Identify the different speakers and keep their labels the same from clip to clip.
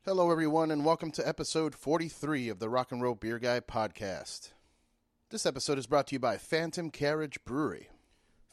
Speaker 1: Hello, everyone, and welcome to episode 43 of the Rock and Roll Beer Guy podcast. This episode is brought to you by Phantom Carriage Brewery.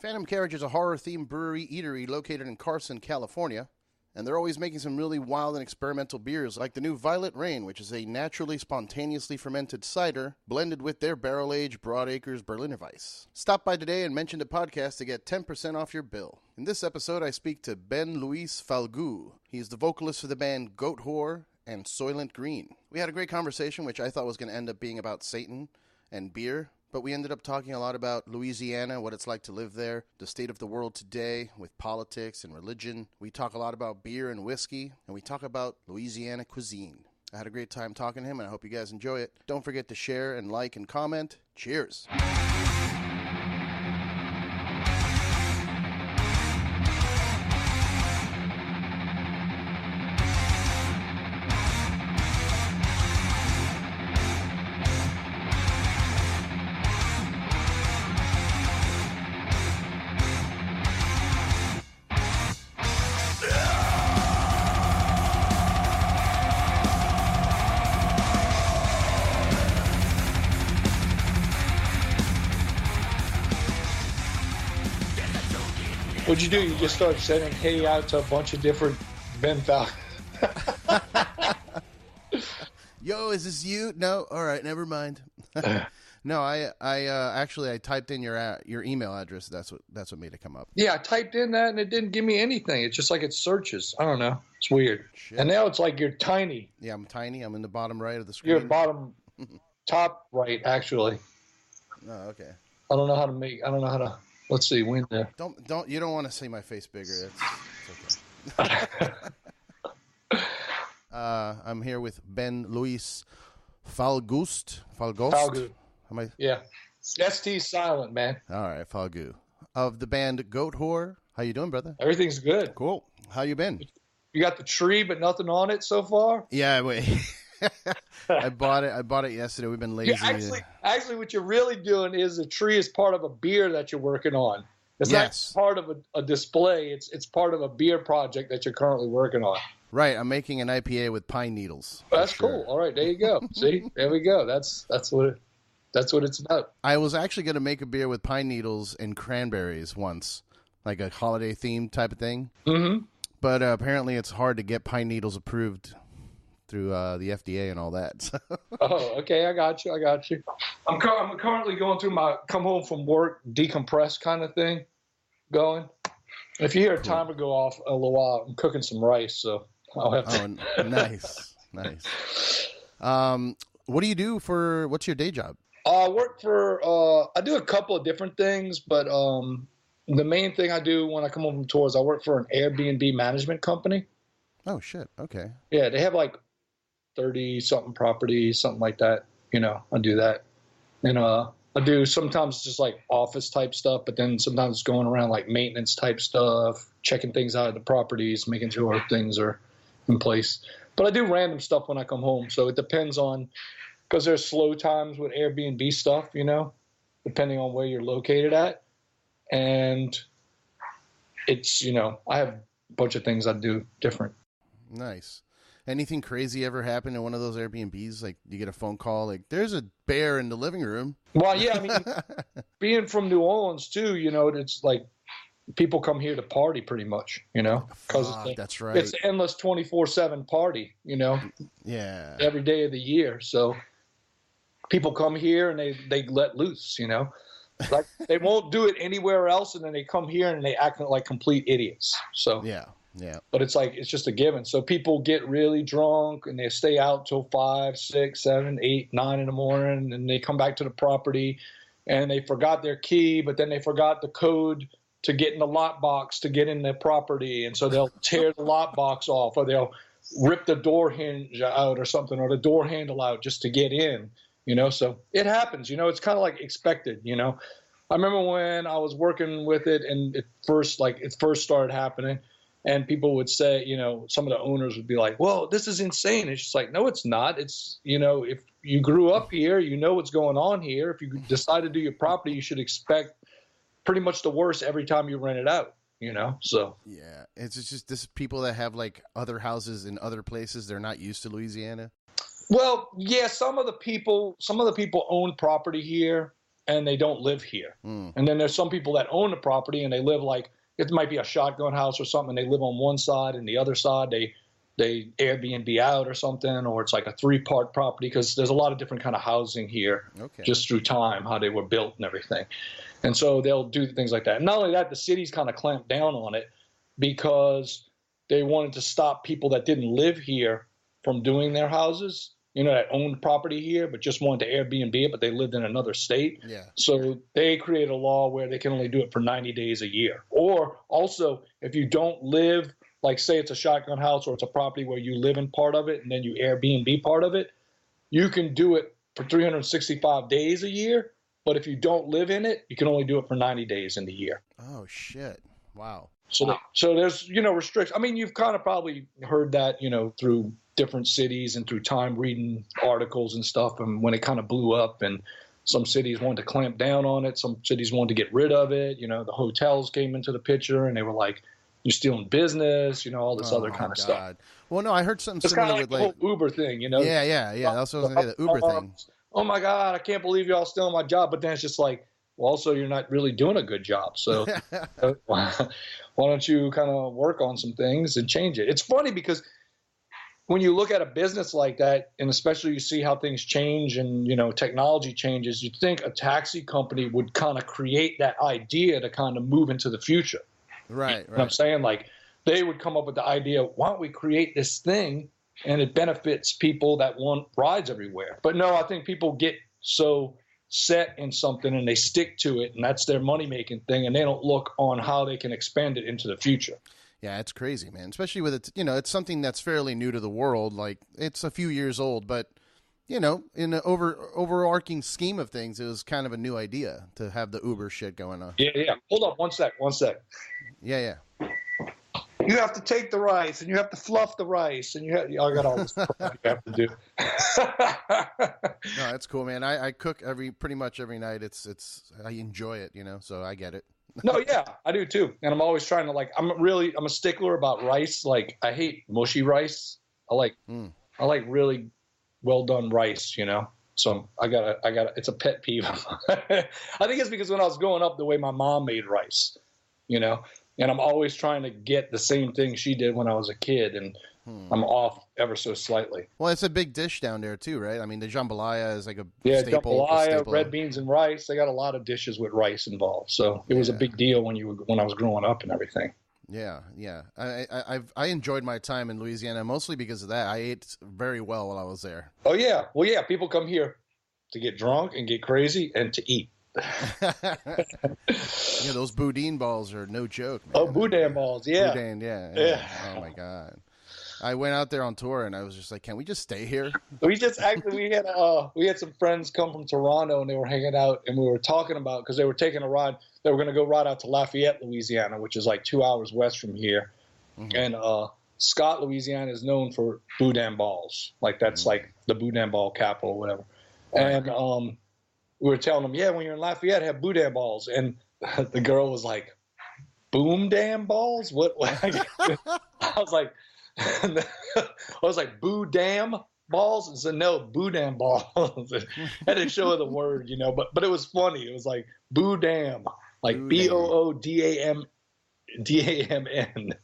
Speaker 1: Phantom Carriage is a horror-themed brewery eatery located in Carson, California, and they're always making some really wild and experimental beers, like the new Violet Rain, which is a naturally, spontaneously fermented cider blended with their barrel-aged Broadacres Berliner Weiss. Stop by today and mention the podcast to get 10% off your bill. In this episode, I speak to Ben Luis Falgoust. He's the vocalist for the band Goatwhore and Soylent Green. We had a great conversation, which I thought was going to end up being about Satan and beer, but we ended up talking a lot about Louisiana, what it's like to live there, the state of the world today with politics and religion. We talk a lot about beer and whiskey, and we talk about Louisiana cuisine. I had a great time talking to him, and I hope you guys enjoy it. Don't forget to share and like and comment. Cheers.
Speaker 2: What'd you do? You just started sending hay out to a bunch of different Ben Falcons.
Speaker 1: Yo, is this you? No? All right, never mind. No, I actually typed in your email address. That's what made it come up.
Speaker 2: Yeah, I typed in that and it didn't give me anything. It's just like it searches. I don't know. It's weird. Shit. And now it's like you're tiny.
Speaker 1: Yeah, I'm tiny. I'm in the bottom right of the screen.
Speaker 2: You're bottom, top right, actually.
Speaker 1: Oh, okay.
Speaker 2: I don't know how to. Let's see, when there.
Speaker 1: Don't. You don't want to see my face bigger. It's okay. I'm here with Ben Luis Falgoust.
Speaker 2: Falgoust.
Speaker 1: Am I?
Speaker 2: Yeah. ST silent, man.
Speaker 1: All right, Falgoust. Of the band Goatwhore. How you doing, brother?
Speaker 2: Everything's good.
Speaker 1: Cool. How you been?
Speaker 2: You got the tree, but nothing on it so far?
Speaker 1: Yeah, wait. I bought it yesterday. We've been lazy.
Speaker 2: Yeah, actually, what you're really doing is the tree is part of a beer that you're working on. It's not part of a display. It's part of a beer project that you're currently working on.
Speaker 1: Right. I'm making an IPA with pine needles.
Speaker 2: That's cool. All right, there you go. See, there we go. That's what it's about.
Speaker 1: I was actually going to make a beer with pine needles and cranberries once, like a holiday themed type of thing.
Speaker 2: Mm-hmm.
Speaker 1: But apparently, it's hard to get pine needles approved through the FDA and all that.
Speaker 2: Oh, okay. I got you. I'm currently going through my come home from work, decompress kind of thing going. If you hear a timer go off a little while, I'm cooking some rice, so I'll have to.
Speaker 1: Oh, nice. What do you do what's your day job?
Speaker 2: I work for, I do a couple of different things, but the main thing I do when I come home from tours, I work for an Airbnb management company.
Speaker 1: Oh, shit. Okay.
Speaker 2: Yeah, they have like 30-something properties, something like that. I do that. And I do sometimes just like office type stuff, but then sometimes it's going around like maintenance type stuff, checking things out of the properties, making sure things are in place. But I do random stuff when I come home. So it depends on, because there's slow times with Airbnb stuff, depending on where you're located at. And it's, I have a bunch of things I do different.
Speaker 1: Nice. Anything crazy ever happen in one of those Airbnbs? Like you get a phone call, like there's a bear in the living room.
Speaker 2: Well, yeah, I mean, being from New Orleans too, it's like people come here to party pretty much, because
Speaker 1: that's right.
Speaker 2: It's endless 24/7 party,
Speaker 1: Yeah.
Speaker 2: Every day of the year. So people come here and they let loose, like they won't do it anywhere else. And then they come here and they act like complete idiots. So,
Speaker 1: yeah.
Speaker 2: But it's like, it's just a given. So people get really drunk and they stay out till 5, 6, 7, 8, 9 in the morning. And they come back to the property and they forgot their key, but then they forgot the code to get in the lock box to get in the property. And so they'll tear the lock box off, or they'll rip the door hinge out or something, or the door handle out just to get in, so it happens, it's kind of like expected, I remember when I was working with it and it first started happening. And people would say, some of the owners would be like, well, this is insane. It's just like, no, it's not. It's, if you grew up here, what's going on here. If you decide to do your property, you should expect pretty much the worst every time you rent it out. you know? So
Speaker 1: yeah, it's just this people that have like other houses in other places. They're not used to Louisiana.
Speaker 2: well, yeah, some of the people own property here and they don't live here.
Speaker 1: Mm.
Speaker 2: And then there's some people that own the property and they live like, it might be a shotgun house or something. They live on one side and the other side they Airbnb out or something, or it's like a 3-part property, because there's a lot of different kind of housing here, just through time, how they were built and everything. And so they'll do things like that. And not only that, the city's kind of clamped down on it because they wanted to stop people that didn't live here from doing their houses, you know, that owned property here, but just wanted to Airbnb it, but they lived in another state.
Speaker 1: Yeah.
Speaker 2: So they create a law where they can only do it for 90 days a year. Or also, if you don't live, like say it's a shotgun house or it's a property where you live in part of it and then you Airbnb part of it, you can do it for 365 days a year. But if you don't live in it, you can only do it for 90 days in the year.
Speaker 1: Oh, shit. Wow.
Speaker 2: So there's, you know, restrictions. I mean, you've kind of probably heard that, you know, through different cities and through time reading articles and stuff. And when it kind of blew up and some cities wanted to clamp down on it, some cities wanted to get rid of it. You know, the hotels came into the picture and they were like, you're stealing business, you know, all this other kind of stuff.
Speaker 1: Well, no, I heard something
Speaker 2: it's
Speaker 1: similar
Speaker 2: kind of
Speaker 1: with
Speaker 2: like the whole Uber thing, you know?
Speaker 1: Yeah. That's what I was going to say, the Uber thing.
Speaker 2: Oh my God, I can't believe y'all stealing my job. But then it's just like, well, also you're not really doing a good job. So why don't you kind of work on some things and change it? It's funny because when you look at a business like that, and especially you see how things change and, you know, technology changes, you'd think a taxi company would kind of create that idea to kind of move into the future.
Speaker 1: Right.
Speaker 2: You know what I'm saying? Like they would come up with the idea, why don't we create this thing and it benefits people that want rides everywhere? But no, I think people get so set in something and they stick to it, and that's their money-making thing, and they don't look on how they can expand it into the future.
Speaker 1: Yeah, it's crazy, man. Especially with it, you know, it's something that's fairly new to the world. Like it's a few years old, but you know, in the overarching scheme of things, it was kind of a new idea to have the Uber shit going on.
Speaker 2: Yeah. Hold on, one sec.
Speaker 1: Yeah.
Speaker 2: You have to take the rice, and you have to fluff the rice, and I got all this crap you have to do.
Speaker 1: No, that's cool, man. I cook pretty much every night. I enjoy it, you know, so I get it.
Speaker 2: No, yeah, I do too. And I'm always trying to I'm a stickler about rice. Like I hate mushy rice. I like really well done rice, you know. So I got it's a pet peeve. I think it's because when I was growing up, the way my mom made rice, you know, and I'm always trying to get the same thing she did when I was a kid, and I'm off ever so slightly.
Speaker 1: Well, it's a big dish down there too, right? I mean, the jambalaya is like a
Speaker 2: staple. Jambalaya, red beans and rice. They got a lot of dishes with rice involved, so it was a big deal when I was growing up and everything.
Speaker 1: Yeah. I enjoyed my time in Louisiana mostly because of that. I ate very well while I was there.
Speaker 2: Oh yeah, well yeah, people come here to get drunk and get crazy and to eat.
Speaker 1: Yeah, those boudin balls are no joke, man.
Speaker 2: Oh, boudin balls, yeah.
Speaker 1: Boudin, yeah. Oh my God. I went out there on tour and I was just like, can we just stay here?
Speaker 2: We had some friends come from Toronto and they were hanging out and we were talking about, because they were taking a ride. They were going to go ride out to Lafayette, Louisiana, which is like 2 hours west from here. Mm-hmm. And Scott, Louisiana is known for boudin balls. Like that's like the boudin ball capital or whatever. And we were telling them, yeah, when you're in Lafayette, have boudin balls. And the girl was like, boom damn balls? What? I was like, boo damn balls? And said, no, boudin balls. I didn't show her the word, you know, but it was funny. It was like boo damn, like Boodamn,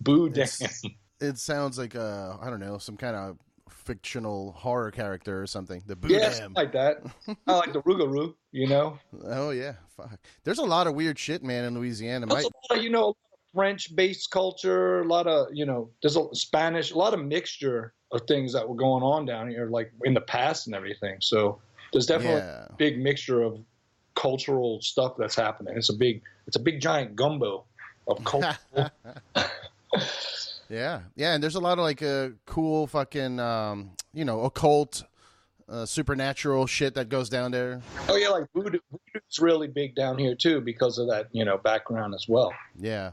Speaker 2: boo damn.
Speaker 1: It sounds like I don't know, some kind of fictional horror character or something. The boudin.
Speaker 2: Yeah, something like that. I like the Rougarou, you know.
Speaker 1: Oh yeah, fuck. There's a lot of weird shit, man, in Louisiana.
Speaker 2: There's a lot of, French-based culture, a lot of, there's a Spanish, a lot of mixture of things that were going on down here, like in the past and everything. So there's definitely a big mixture of cultural stuff that's happening. It's a big giant gumbo of culture.
Speaker 1: Yeah, and there's a lot of like cool fucking, occult, supernatural shit that goes down there.
Speaker 2: Oh yeah, like voodoo's really big down here too because of that, background as well.
Speaker 1: Yeah.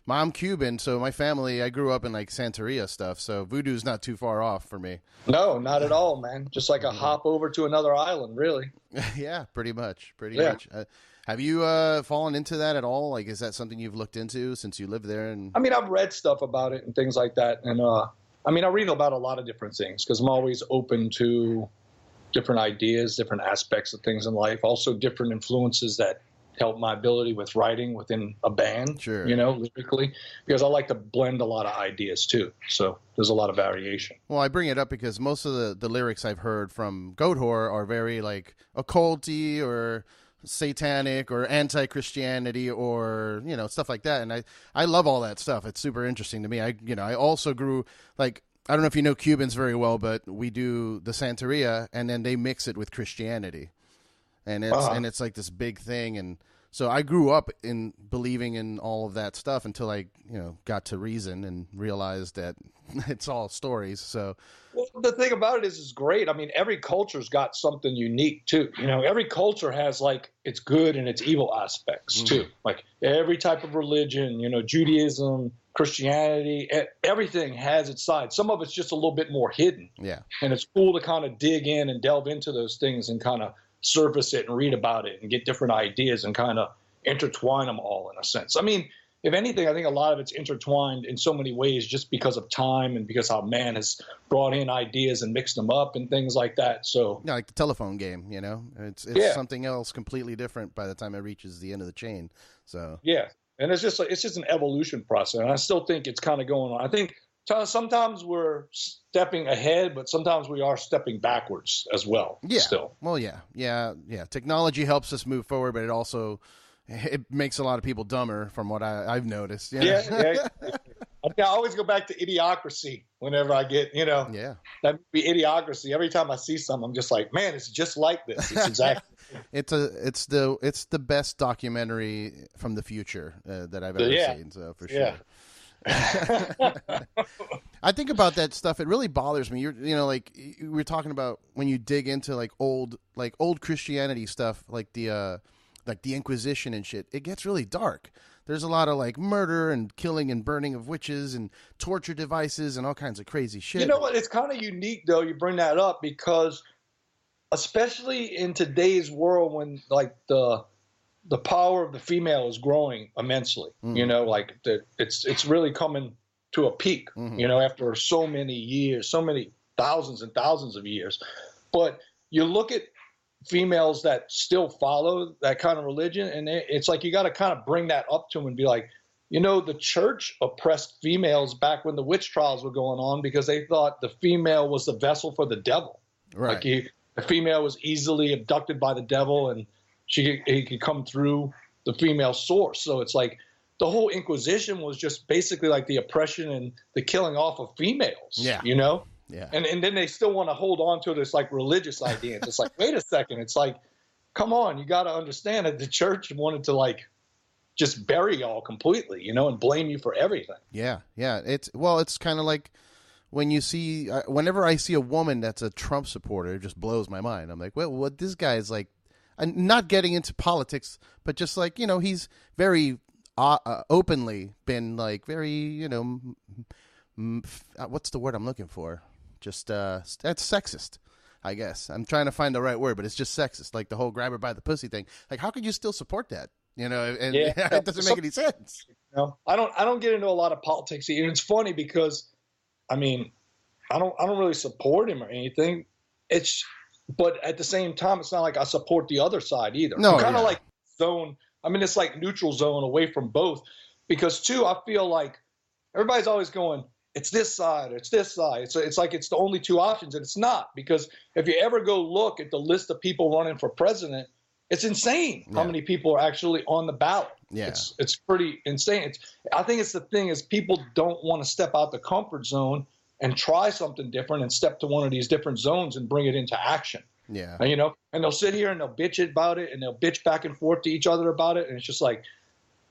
Speaker 1: I'm Cuban, so my family, I grew up in like Santeria stuff, so voodoo's not too far off for me.
Speaker 2: No, not at all, man. Just like a hop over to another island, really.
Speaker 1: Yeah, pretty much. Have you fallen into that at all? Like, is that something you've looked into since you live there? And
Speaker 2: I mean, I've read stuff about it and things like that. And I mean, I read about a lot of different things because I'm always open to different ideas, different aspects of things in life, also different influences that help my ability with writing within a band,
Speaker 1: Sure.
Speaker 2: you know, lyrically, because I like to blend a lot of ideas too. So there's a lot of variation.
Speaker 1: Well, I bring it up because most of the lyrics I've heard from Goatwhore are very like occulty or satanic or anti-Christianity or, you know, stuff like that. And I love all that stuff. It's super interesting to me. I also grew like, I don't know if you know Cubans very well, but we do the Santeria and then they mix it with Christianity. And it's like this big thing. And so I grew up in believing in all of that stuff until I, you know, got to reason and realized that it's all stories. So,
Speaker 2: well, the thing about it is it's great. I mean, every culture's got something unique too. You know, every culture has like its good and its evil aspects too. Like every type of religion, you know, Judaism, Christianity, everything has its side. Some of it's just a little bit more hidden.
Speaker 1: Yeah.
Speaker 2: And it's cool to kind of dig in and delve into those things and kind of surface it and read about it and get different ideas and kind of intertwine them all in a sense. I mean, if anything, I think a lot of it's intertwined in so many ways just because of time and because how man has brought in ideas and mixed them up and things like that. So
Speaker 1: yeah, like the telephone game, you know, it's something else completely different by the time it reaches the end of the chain. So
Speaker 2: yeah, and it's just an evolution process, and I still think it's kind of going on. I think sometimes we're stepping ahead, but sometimes we are stepping backwards as well.
Speaker 1: Yeah.
Speaker 2: Still.
Speaker 1: Well, yeah. Technology helps us move forward, but it makes a lot of people dumber from what I've noticed.
Speaker 2: Yeah. I always go back to Idiocracy whenever I get, you know, that movie Idiocracy. Every time I see something, I'm just like, man, it's just like this. It's exactly.
Speaker 1: It's the best documentary from the future that I've ever seen. So for sure. I think about that stuff. It really bothers me. You know, like we were talking about when you dig into like old Christianity stuff, like the Inquisition and shit. It gets really dark. There's a lot of like murder and killing and burning of witches and torture devices and all kinds of crazy shit.
Speaker 2: You know what? It's kind of unique though. You bring that up because, especially in today's world, when like the power of the female is growing immensely. You know, like it's really coming to a peak. You know, after so many years, so many thousands and thousands of years. But you look at females that still follow that kind of religion, and it's like you got to kind of bring that up to them and be like, you know, the church oppressed females back when the witch trials were going on because they thought the female was the vessel for the devil.
Speaker 1: Right.
Speaker 2: Like the female was easily abducted by the devil, and he could come through the female source. So it's like the whole Inquisition was just basically like the oppression and the killing off of females. Yeah. You know? Yeah. And then they still want to hold on to this like religious idea. It's just like, wait a second. It's like, come on, you got to understand that the church wanted to like just bury y'all completely, you know, and blame you for everything.
Speaker 1: Yeah. Yeah. It's kind of like when you see, whenever I see a woman that's a Trump supporter, it just blows my mind. I'm like, well, what this guy is like, and not getting into politics, but just like, you know, he's very openly been like very, you know, what's the word I'm looking for? Just that's sexist, I guess. I'm trying to find the right word, but it's just sexist. Like the whole grab her by the pussy thing. Like, how could you still support that? You know, and it doesn't make any sense.
Speaker 2: No, I don't get into a lot of politics. And it's funny because, I mean, I don't really support him or anything. But at the same time, it's not like I support the other side either.
Speaker 1: No,
Speaker 2: I'm kind of like zone. I mean, it's like neutral zone away from both, because too, I feel like everybody's always going, it's this side, or it's this side. It's like it's the only two options, and it's not, because if you ever go look at the list of people running for president, it's insane how many people are actually on the ballot. Yeah. It's pretty insane. I think it's the thing is people don't want to step out the comfort zone and try something different and step to one of these different zones and bring it into action.
Speaker 1: Yeah.
Speaker 2: And, you know, and they'll sit here and they'll bitch about it and they'll bitch back and forth to each other about it. And it's just like,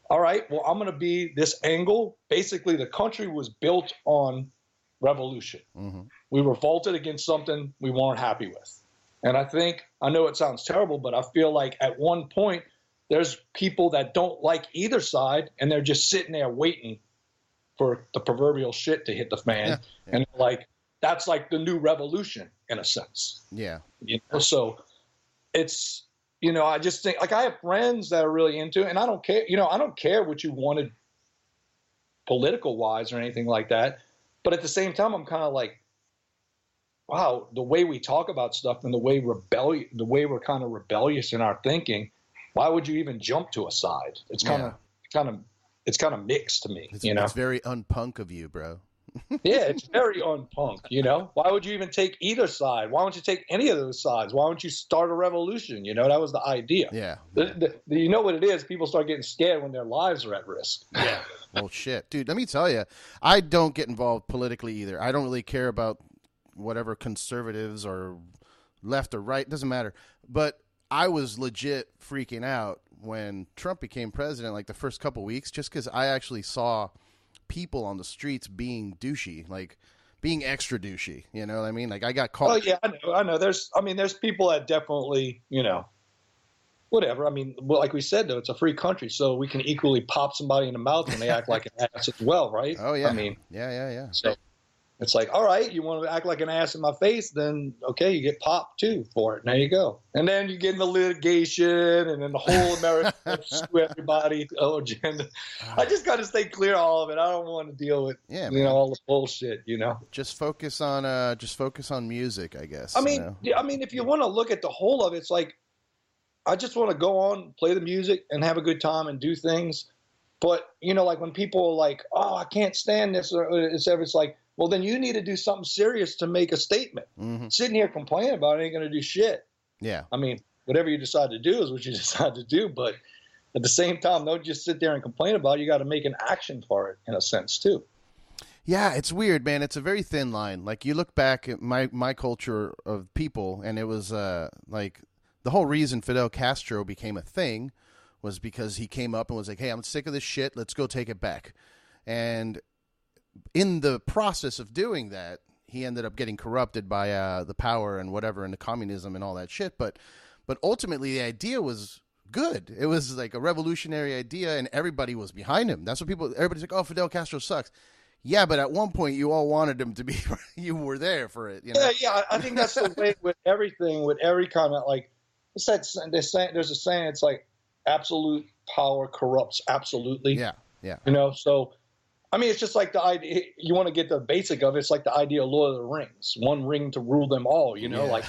Speaker 2: all right, well, I'm going to be this angle. Basically, the country was built on revolution. Mm-hmm. We revolted against something we weren't happy with. And I know it sounds terrible, but I feel like at one point there's people that don't like either side and they're just sitting there waiting for the proverbial shit to hit the fan. Yeah. And like, that's like the new revolution in a sense.
Speaker 1: Yeah.
Speaker 2: You know? So it's you know, I just think, like, I have friends that are really into it, and I don't care, you know, I don't care what you wanted political wise or anything like that. But at the same time, I'm kind of like, wow, the way we talk about stuff and the way we're kind of rebellious in our thinking, why would you even jump to a side? It's kind of mixed to me, you know?
Speaker 1: It's very unpunk of you, bro.
Speaker 2: Yeah, it's very unpunk, you know? Why would you even take either side? Why don't you take any of those sides? Why don't you start a revolution? You know, that was the idea.
Speaker 1: Yeah.
Speaker 2: You know what it is? People start getting scared when their lives are at risk.
Speaker 1: Yeah. Well, shit. Dude, let me tell you, I don't get involved politically either. I don't really care about whatever conservatives or left or right. Doesn't matter. But I was legit freaking out when Trump became president, like the first couple weeks, just because I actually saw people on the streets being douchey, like being extra douchey. You know what I mean? Like I got caught.
Speaker 2: Oh yeah, I know. There's people that definitely, you know, whatever. I mean, well, like we said though, it's a free country, so we can equally pop somebody in the mouth when they act like an ass as well, right?
Speaker 1: Oh yeah.
Speaker 2: I mean,
Speaker 1: yeah.
Speaker 2: So it's like, all right, you want to act like an ass in my face, then okay, you get popped too for it. And there you go. And then you get into litigation, and then the whole America sue everybody. Oh, agenda. I just got to stay clear of all of it. I don't want to deal with all the bullshit. You know,
Speaker 1: just focus on music, I guess.
Speaker 2: I mean, if you want to look at the whole of it, it's like I just want to go on, play the music, and have a good time and do things. But you know, like when people are like, "Oh, I can't stand this," or it's like, well, then you need to do something serious to make a statement. Mm-hmm. Sitting here complaining about it ain't going to do shit.
Speaker 1: Yeah.
Speaker 2: I mean, whatever you decide to do is what you decide to do. But at the same time, don't just sit there and complain about it. You got to make an action for it in a sense, too.
Speaker 1: Yeah, it's weird, man. It's a very thin line. Like you look back at my culture of people, and it was like the whole reason Fidel Castro became a thing was because he came up and was like, hey, I'm sick of this shit. Let's go take it back. And in the process of doing that, he ended up getting corrupted by the power and whatever and the communism and all that shit. But ultimately, the idea was good. It was like a revolutionary idea, and everybody was behind him. That's what everybody's like, oh, Fidel Castro sucks. Yeah, but at one point, you all wanted him to be. You were there for it. You know?
Speaker 2: Yeah. I think that's the way with everything, with every kind of like. It's that there's a saying. It's like absolute power corrupts absolutely.
Speaker 1: Yeah.
Speaker 2: You know, so. I mean, it's just like the idea. You want to get the basic of it. It's like the idea of Lord of the Rings, one ring to rule them all. You know, like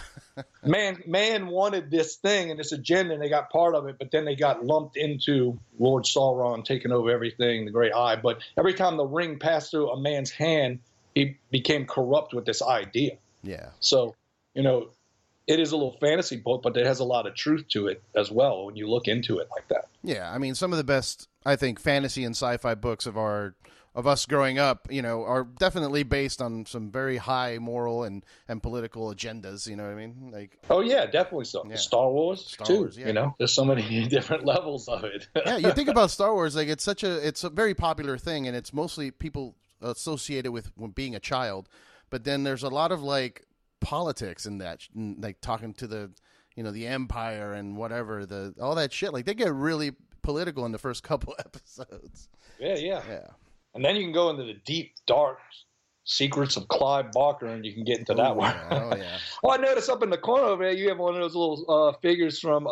Speaker 2: man wanted this thing and this agenda, and they got part of it, but then they got lumped into Lord Sauron taking over everything, the Great Eye. But every time the ring passed through a man's hand, he became corrupt with this idea.
Speaker 1: Yeah.
Speaker 2: So, you know, it is a little fantasy book, but it has a lot of truth to it as well when you look into it like that.
Speaker 1: Yeah, I mean, some of the best, I think, fantasy and sci-fi books of us growing up, you know, are definitely based on some very high moral and political agendas. You know what I mean? Like,
Speaker 2: oh yeah, definitely so. Yeah. Star Wars too.
Speaker 1: Yeah.
Speaker 2: You know, there's so many different levels of it.
Speaker 1: Yeah, you think about Star Wars, like it's a very popular thing, and it's mostly people associated with being a child. But then there's a lot of like politics in that, like talking to the Empire and whatever, all that shit. Like they get really political in the first couple episodes.
Speaker 2: Yeah. And then you can go into the deep, dark secrets of Clive Barker, and you can get into that one.
Speaker 1: Oh, yeah.
Speaker 2: Oh, I noticed up in the corner over there, you have one of those little figures from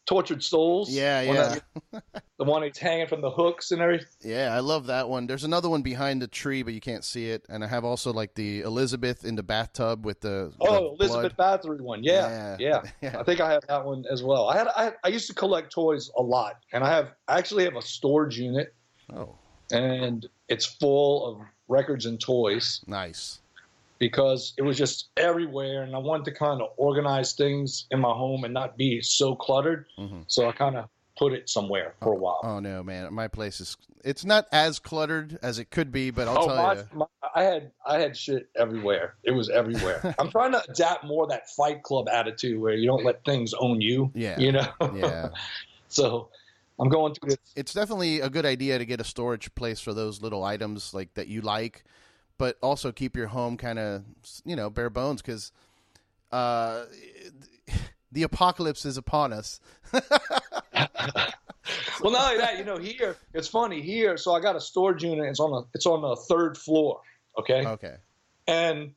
Speaker 2: Tortured Souls.
Speaker 1: Yeah.
Speaker 2: The one that's hanging from the hooks and everything.
Speaker 1: Yeah, I love that one. There's another one behind the tree, but you can't see it. And I have also like the Elizabeth in the bathertub with the
Speaker 2: Elizabeth Bathory one. Yeah. I think I have that one as well. I used to collect toys a lot, and I actually have a storage unit.
Speaker 1: Oh.
Speaker 2: And it's full of records and toys.
Speaker 1: Nice.
Speaker 2: Because it was just everywhere, and I wanted to kind of organize things in my home and not be so cluttered. Mm-hmm. So I kind of put it somewhere for a while.
Speaker 1: Oh no, man! My place it's not as cluttered as it could be, but I'll tell you,
Speaker 2: I had shit everywhere. It was everywhere. I'm trying to adapt more of that Fight Club attitude where you don't let things own you.
Speaker 1: Yeah.
Speaker 2: You know.
Speaker 1: Yeah.
Speaker 2: So I'm going through this.
Speaker 1: It's definitely a good idea to get a storage place for those little items like that you like, but also keep your home kind of, bare bones, because the apocalypse is upon us.
Speaker 2: Well, not only that, here it's funny here. So I got a storage unit. It's on the third floor. Okay.
Speaker 1: Okay.
Speaker 2: And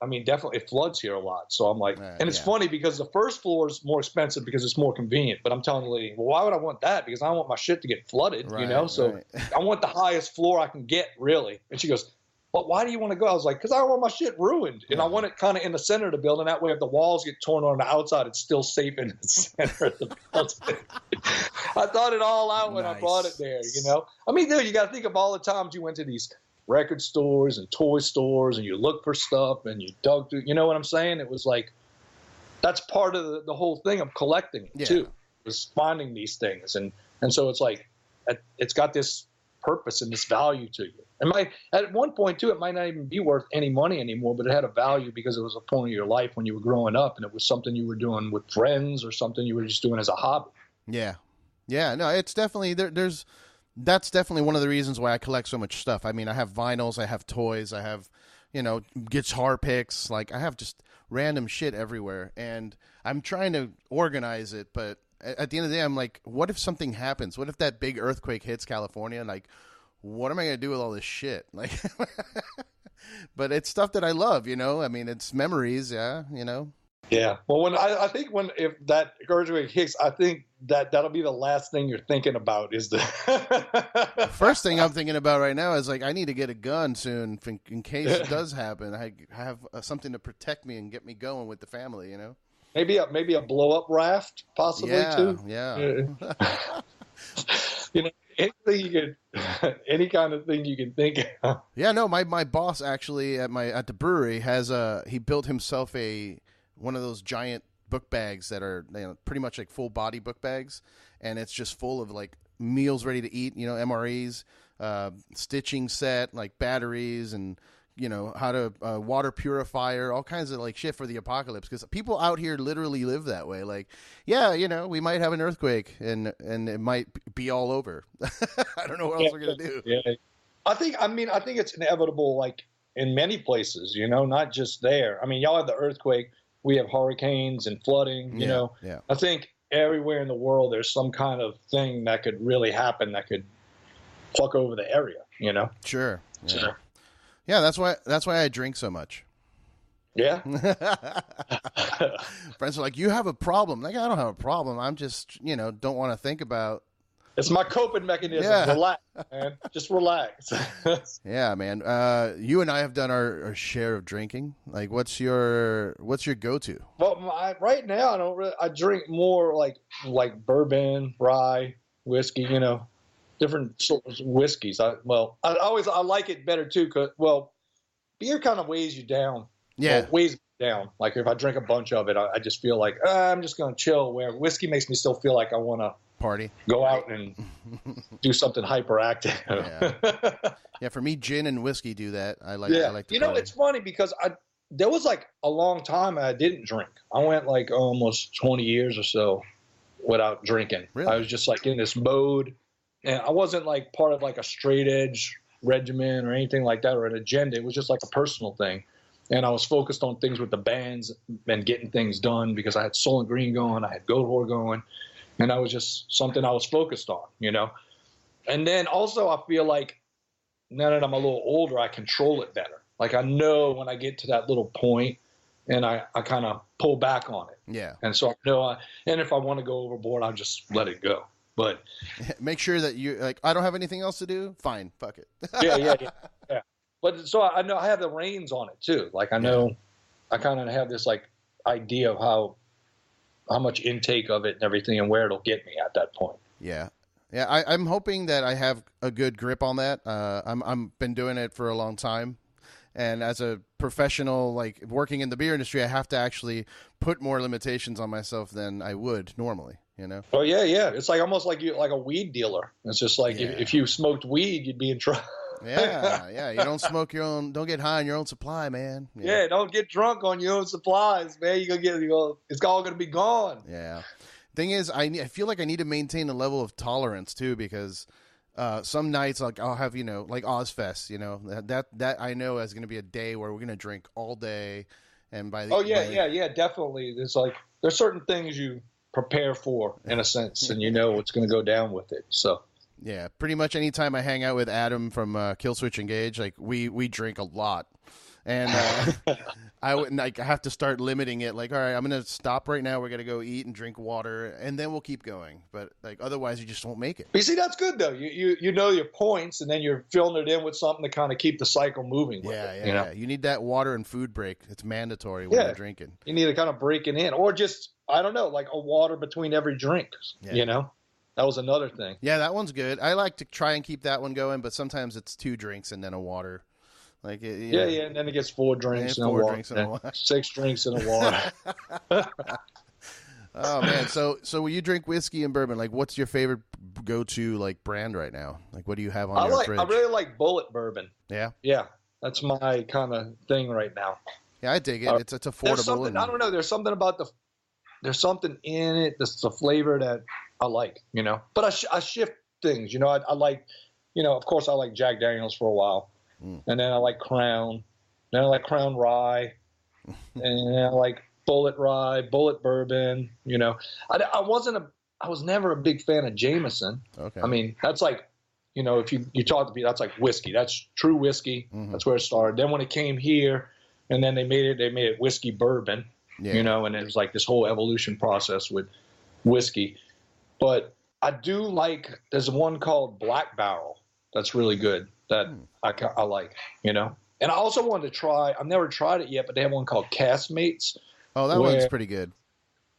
Speaker 2: I mean, definitely it floods here a lot. So I'm like, and it's funny because the first floor is more expensive because it's more convenient. But I'm telling the lady, well, why would I want that? Because I don't want my shit to get flooded, you know? So I want the highest floor I can get, really. And she goes, but why do you want to go? I was like, because I don't want my shit ruined. And I want it kind of in the center of the building. That way, if the walls get torn on the outside, it's still safe in the center of the building. I thought it all out when I bought it there, you know? I mean, dude, you got to think of all the times you went to these record stores and toy stores and you look for stuff and you dug through, you know what I'm saying? It was like, that's part of the whole thing of collecting too, was finding these things. And so it's like, it's got this purpose and this value to you. At one point, too, it might not even be worth any money anymore, but it had a value because it was a point of your life when you were growing up, and it was something you were doing with friends or something you were just doing as a hobby. Yeah.
Speaker 1: Yeah, no, it's definitely, that's definitely one of the reasons why I collect so much stuff. I mean, I have vinyls, I have toys, I have, guitar picks. Like, I have just random shit everywhere, and I'm trying to organize it, but at the end of the day, I'm like, what if something happens? What if that big earthquake hits California? Like, what am I going to do with all this shit? Like, but it's stuff that I love, I mean, it's memories. Yeah.
Speaker 2: Yeah. Well, if that earthquake hits, I think that'll be the last thing you're thinking about is the
Speaker 1: first thing I'm thinking about right now is like, I need to get a gun soon in case it does happen. I have something to protect me and get me going with the family,
Speaker 2: Maybe a blow up raft possibly too.
Speaker 1: Yeah.
Speaker 2: Any kind of thing you can think of.
Speaker 1: Yeah, no, my boss actually at the brewery has he built himself one of those giant book bags that are pretty much like full body book bags, and it's just full of like meals ready to eat, MREs, stitching set, like batteries, and how to water purifier, all kinds of like shit for the apocalypse, because people out here literally live that way. Like, we might have an earthquake and it might be all over. I don't know what else we're gonna do.
Speaker 2: Yeah, I think it's inevitable, like in many places, not just there. I mean, y'all have the earthquake, we have hurricanes and flooding. Yeah. I think everywhere in the world there's some kind of thing that could really happen that could fuck over the area.
Speaker 1: Sure. Yeah. Sure. Yeah, that's why I drink so much.
Speaker 2: Yeah.
Speaker 1: Friends are like, you have a problem. Like, I don't have a problem. I'm just, don't want to think about.
Speaker 2: It's my coping mechanism. Yeah. Relax, man. Just relax.
Speaker 1: Yeah, man. You and I have done our share of drinking. Like, what's your go-to?
Speaker 2: Well, right now I drink more like bourbon, rye, whiskey, different sorts of whiskeys. I like it better too, because beer kind of weighs you down.
Speaker 1: Yeah,
Speaker 2: weighs me down. Like if I drink a bunch of it, I just feel like I'm just gonna chill. Where whiskey makes me still feel like I want to
Speaker 1: party,
Speaker 2: go out and do something hyperactive.
Speaker 1: Yeah, for me, gin and whiskey do that. I like.
Speaker 2: It's funny because there was like a long time I didn't drink. I went like almost 20 years or so without drinking.
Speaker 1: Really?
Speaker 2: I was just like in this mode. And I wasn't like part of like a straight edge regimen or anything like that or an agenda. It was just like a personal thing. And I was focused on things with the bands and getting things done because I had Soul and Green going, I had Goatwhore going, and that was just something I was focused on, And then also I feel like now that I'm a little older, I control it better. Like I know when I get to that little point and I kind of pull back on it.
Speaker 1: Yeah.
Speaker 2: And so I know, and if I want to go overboard, I'll just let it go. But
Speaker 1: make sure that you like, I don't have anything else to do. Fine. Fuck it.
Speaker 2: Yeah. But so I know I have the reins on it too. Like I know I kind of have this like idea of how much intake of it and everything and where it'll get me at that point.
Speaker 1: Yeah. Yeah. I'm hoping that I have a good grip on that. I'm been doing it for a long time. And as a professional, like working in the beer industry, I have to actually put more limitations on myself than I would normally.
Speaker 2: Oh yeah. It's like almost like you like a weed dealer. It's just like if you smoked weed, you'd be in trouble.
Speaker 1: Yeah. You don't smoke your own. Don't get high on your own supply, man.
Speaker 2: Yeah. Don't get drunk on your own supplies, man. It's all gonna be gone.
Speaker 1: Yeah. Thing is, I feel like I need to maintain a level of tolerance too, because some nights like I'll have like Ozfest, that I know is gonna be a day where we're gonna drink all day, and by the
Speaker 2: definitely. There's certain things you prepare for in a sense, and what's going to go down with it. So
Speaker 1: yeah, pretty much anytime I hang out with Adam from Killswitch Engage, like we drink a lot, And I would like I have to start limiting it. Like, all right, I'm gonna stop right now. We're gonna go eat and drink water, and then we'll keep going. But like otherwise, you just won't make it.
Speaker 2: But you see, that's good though. You know your points, and then you're filling it in with something to kind of keep the cycle moving.
Speaker 1: Yeah. You need that water and food break. It's mandatory when you're drinking.
Speaker 2: You need to kind of break it in, or just I don't know, like a water between every drink.
Speaker 1: Yeah.
Speaker 2: You know, that was another thing.
Speaker 1: Yeah, that one's good. I like to try and keep that one going, but sometimes it's 2 drinks and then a water. Like
Speaker 2: and then it gets 4 drinks and a water. 6 drinks and a water.
Speaker 1: Oh man, so when you drink whiskey and bourbon, like what's your favorite go-to like brand right now? Like what do you have on your fridge?
Speaker 2: I really like Bullet bourbon.
Speaker 1: Yeah,
Speaker 2: that's my kind of thing right now.
Speaker 1: Yeah, I dig it. It's affordable.
Speaker 2: I don't know. There's something about there's something in it. That's the flavor that I like, you know. But I shift things, you know. I like, you know. Of course, I like Jack Daniels for a while. And then I like Crown. Then I like Crown Rye. And then I like Bullet Rye, Bullet Bourbon. You know, I was never a big fan of Jameson.
Speaker 1: Okay.
Speaker 2: I mean, that's like, you know, if you talk to people, that's like whiskey. That's true whiskey. Mm-hmm. That's where it started. Then when it came here, and then they made it whiskey bourbon. Yeah. You know, and it was like this whole evolution process with whiskey. But I do like. There's one called Black Barrel that's really good. That I like, you know. And I also wanted to try, I've never tried it yet, but they have one called Castmates.
Speaker 1: Oh, that one's pretty good.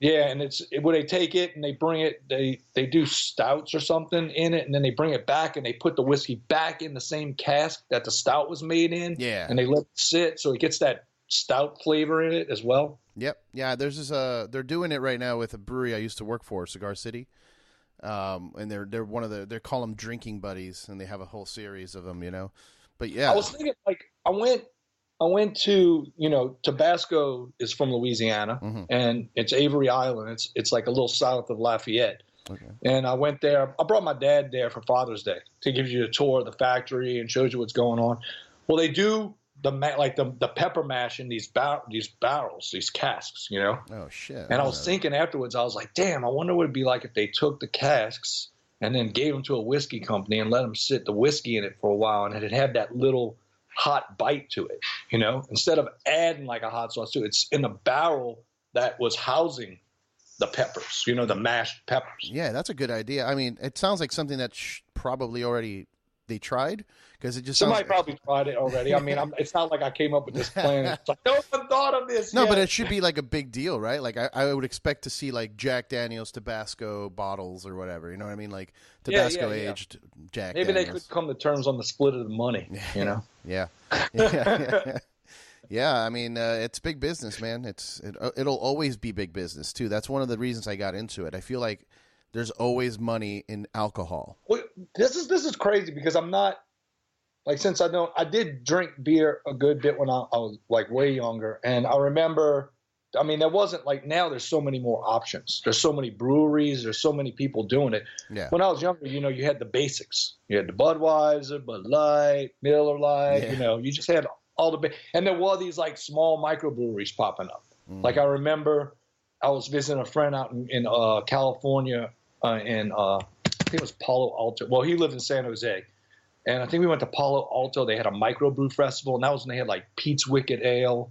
Speaker 2: Yeah, and it's where they take it and they bring it, they do stouts or something in it, and then they bring it back and they put the whiskey back in the same cask that the stout was made in. Yeah. And they let it sit so it gets that stout flavor in it as well.
Speaker 1: Yep. Yeah, there's this they're doing it right now with a brewery I used to work for, Cigar City. And they're one of they call them drinking buddies, and they have a whole series of them, you know. But yeah,
Speaker 2: I was thinking like I went to, you know, Tabasco is from Louisiana, and it's Avery Island. It's like a little south of Lafayette. Okay. And I went there. I brought my dad there for Father's Day to give you a tour of the factory and shows you what's going on. Well, they do the pepper mash in these barrels, these casks, you know.
Speaker 1: Oh shit!
Speaker 2: And I was thinking afterwards, I was like, damn, I wonder what it'd be like if they took the casks and then gave them to a whiskey company and let them sit the whiskey in it for a while, and it had that little hot bite to it, you know, instead of adding like a hot sauce to it. It's in the barrel that was housing the peppers, you know, the mashed peppers.
Speaker 1: Yeah, that's a good idea. I mean, it sounds like something that probably already they tried, because it just
Speaker 2: somebody probably tried it already. I mean, it's not like I came up with this plan. It's like no one thought of this.
Speaker 1: No, but it should be like a big deal, right? Like I would expect to see like Jack Daniels Tabasco bottles or whatever. You know what I mean? Like Tabasco aged Jack.
Speaker 2: Maybe
Speaker 1: Daniels.
Speaker 2: They could come to terms on the split of the money. You know?
Speaker 1: Yeah. Yeah, I mean, it's big business, man. It'll always be big business too. That's one of the reasons I got into it. I feel like there's always money in alcohol.
Speaker 2: Well, this is crazy because I'm not like, since I did drink beer a good bit when I was like way younger, and I remember, I mean, there wasn't like now. There's so many more options. There's so many breweries. There's so many people doing it. Yeah. When I was younger, you know, you had the basics. You had the Budweiser, Bud Light, Miller Lite. Yeah. You know, you just had all the and there were these like small microbreweries popping up. Like I remember, I was visiting a friend out in California. I think it was Palo Alto. Well, he lived in San Jose. And I think we went to Palo Alto. They had a microbrew festival, and that was when they had like Pete's Wicked Ale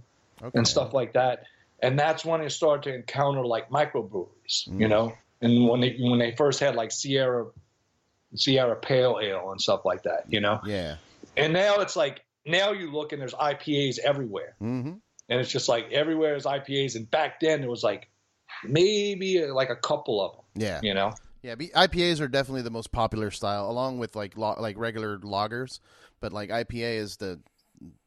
Speaker 2: and stuff like that. And that's when I started to encounter like microbreweries, you know. And when they first had like Sierra Pale Ale and stuff like that, you know. Yeah. And now it's like now you look and there's IPAs everywhere, and it's just like everywhere is IPAs. And back then there was like maybe like a couple of them. Yeah. You know.
Speaker 1: Yeah, IPAs are definitely the most popular style, along with like regular lagers. But like IPA is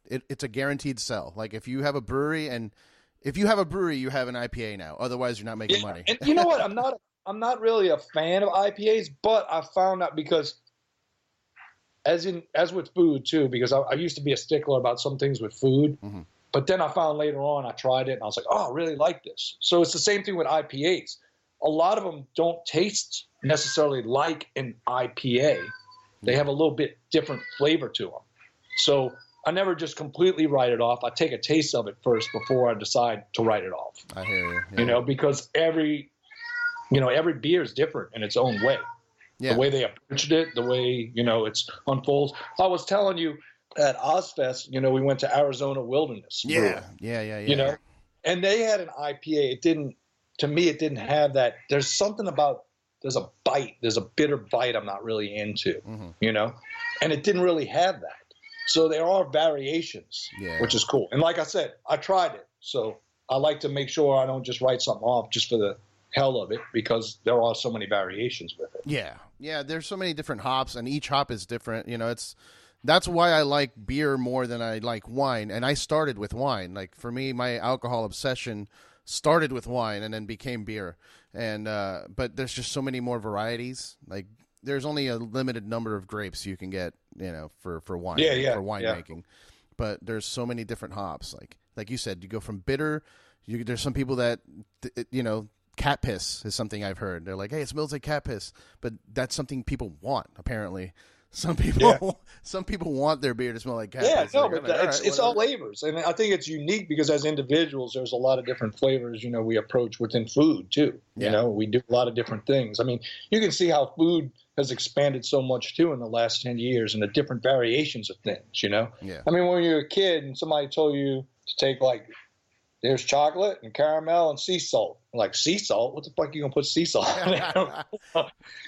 Speaker 1: it's a guaranteed sell. Like if you have a brewery, you have an IPA now. Otherwise, you're not making money.
Speaker 2: And you know what? I'm not really a fan of IPAs, but I found out because as with food too, because I used to be a stickler about some things with food. But then I found later on, I tried it and I was like, oh, I really like this. So it's the same thing with IPAs. A lot of them don't taste necessarily like an IPA. They have a little bit different flavor to them. So I never just completely write it off. I take a taste of it first before I decide to write it off.
Speaker 1: I hear you. Yeah.
Speaker 2: You know, because every beer is different in its own way. Yeah. The way they approached it, the way, you know, it's unfolds. I was telling you, at Ozfest, you know, we went to Arizona Wilderness.
Speaker 1: Yeah.
Speaker 2: You know, and they had an IPA. It didn't have that. There's something about, there's a bitter bite I'm not really into, you know, and it didn't really have that. So there are variations, which is cool. And like I said, I tried it. So I like to make sure I don't just write something off just for the hell of it, because there are so many variations with it.
Speaker 1: Yeah. There's so many different hops, and each hop is different. You know, that's why I like beer more than I like wine. And I started with wine. Like for me, my alcohol obsession started with wine and then became beer. And but there's just so many more varieties. Like there's only a limited number of grapes you can get, you know, for wine, for winemaking. But there's so many different hops. Like you said, you go from bitter. There's some people that, you know, cat piss is something I've heard. They're like, hey, it smells like cat piss, but that's something people want. Apparently, some people want their beer to smell like cat piss.
Speaker 2: No, but it's all flavors, and I think it's unique because as individuals, there's a lot of different flavors. You know, we approach within food too. You know, we do a lot of different things. I mean, you can see how food has expanded so much too in the last 10 years, and the different variations of things. You know, I mean, when you're a kid and somebody told you to take like, there's chocolate and caramel and sea salt. Like, sea salt? What the fuck are you going to put sea salt in there?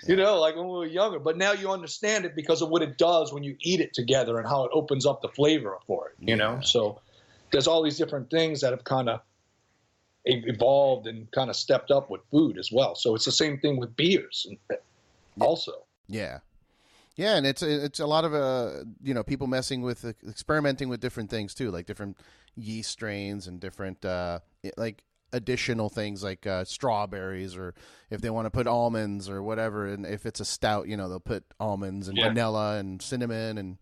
Speaker 2: You know, like when we were younger. But now you understand it because of what it does when you eat it together and how it opens up the flavor for it, you know? So there's all these different things that have kind of evolved and kind of stepped up with food as well. So it's the same thing with beers also.
Speaker 1: Yeah, and it's a lot of you know, people messing with experimenting with different things too, like different yeast strains and different like additional things like strawberries, or if they want to put almonds or whatever. And if it's a stout, you know, they'll put almonds and vanilla and cinnamon, and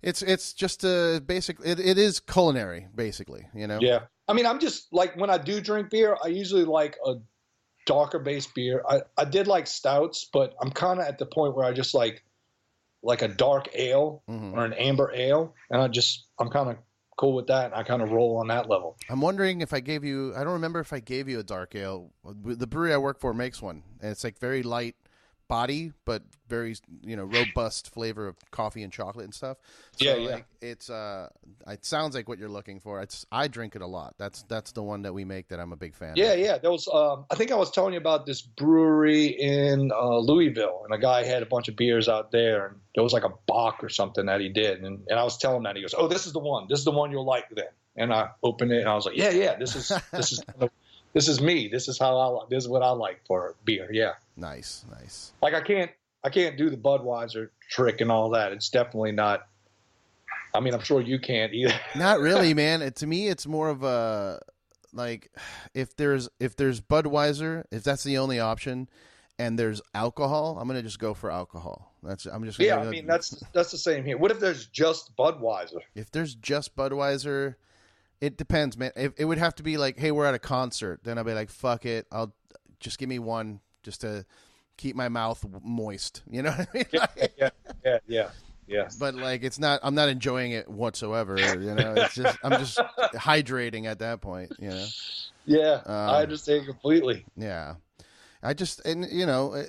Speaker 1: it's just a basic. It is culinary basically, you know. Yeah,
Speaker 2: I mean, I'm just like, when I do drink beer, I usually like a darker based beer. I did like stouts, but I'm kind of at the point where I just like a dark ale or an amber ale, and I'm kind of cool with that, and I kind of roll on that level.
Speaker 1: I'm wondering if I gave you, I don't remember if I gave you a dark ale. The brewery I work for makes one, and it's like very light body, but very, you know, robust flavor of coffee and chocolate and stuff. So like, it's it sounds like what you're looking for. I drink it a lot. That's the one that we make that I'm a big fan of.
Speaker 2: Yeah. There was I think I was telling you about this brewery in Louisville, and a guy had a bunch of beers out there, and there was like a Bach or something that he did, and I was telling him that. He goes, "Oh, this is the one you'll like then." And I opened it, and I was like, "Yeah, this is this is me. This is what I like for beer." Yeah.
Speaker 1: Nice.
Speaker 2: Like I can't do the Budweiser trick and all that. It's definitely not. I mean, I'm sure you can't either.
Speaker 1: Not really, man. To me, it's more of a, like, if there's Budweiser, if that's the only option, and there's alcohol, I'm gonna just go for alcohol. I
Speaker 2: mean, that's the same here. What if there's just Budweiser?
Speaker 1: If there's just Budweiser, it depends, man. It would have to be like, hey, we're at a concert. Then I'll be like, fuck it, I'll just give me one just to keep my mouth moist. You know what I
Speaker 2: mean? Yeah.
Speaker 1: But like, I'm not enjoying it whatsoever. You know, I'm just hydrating at that point. You know.
Speaker 2: Yeah, I understand completely.
Speaker 1: Yeah. And you know,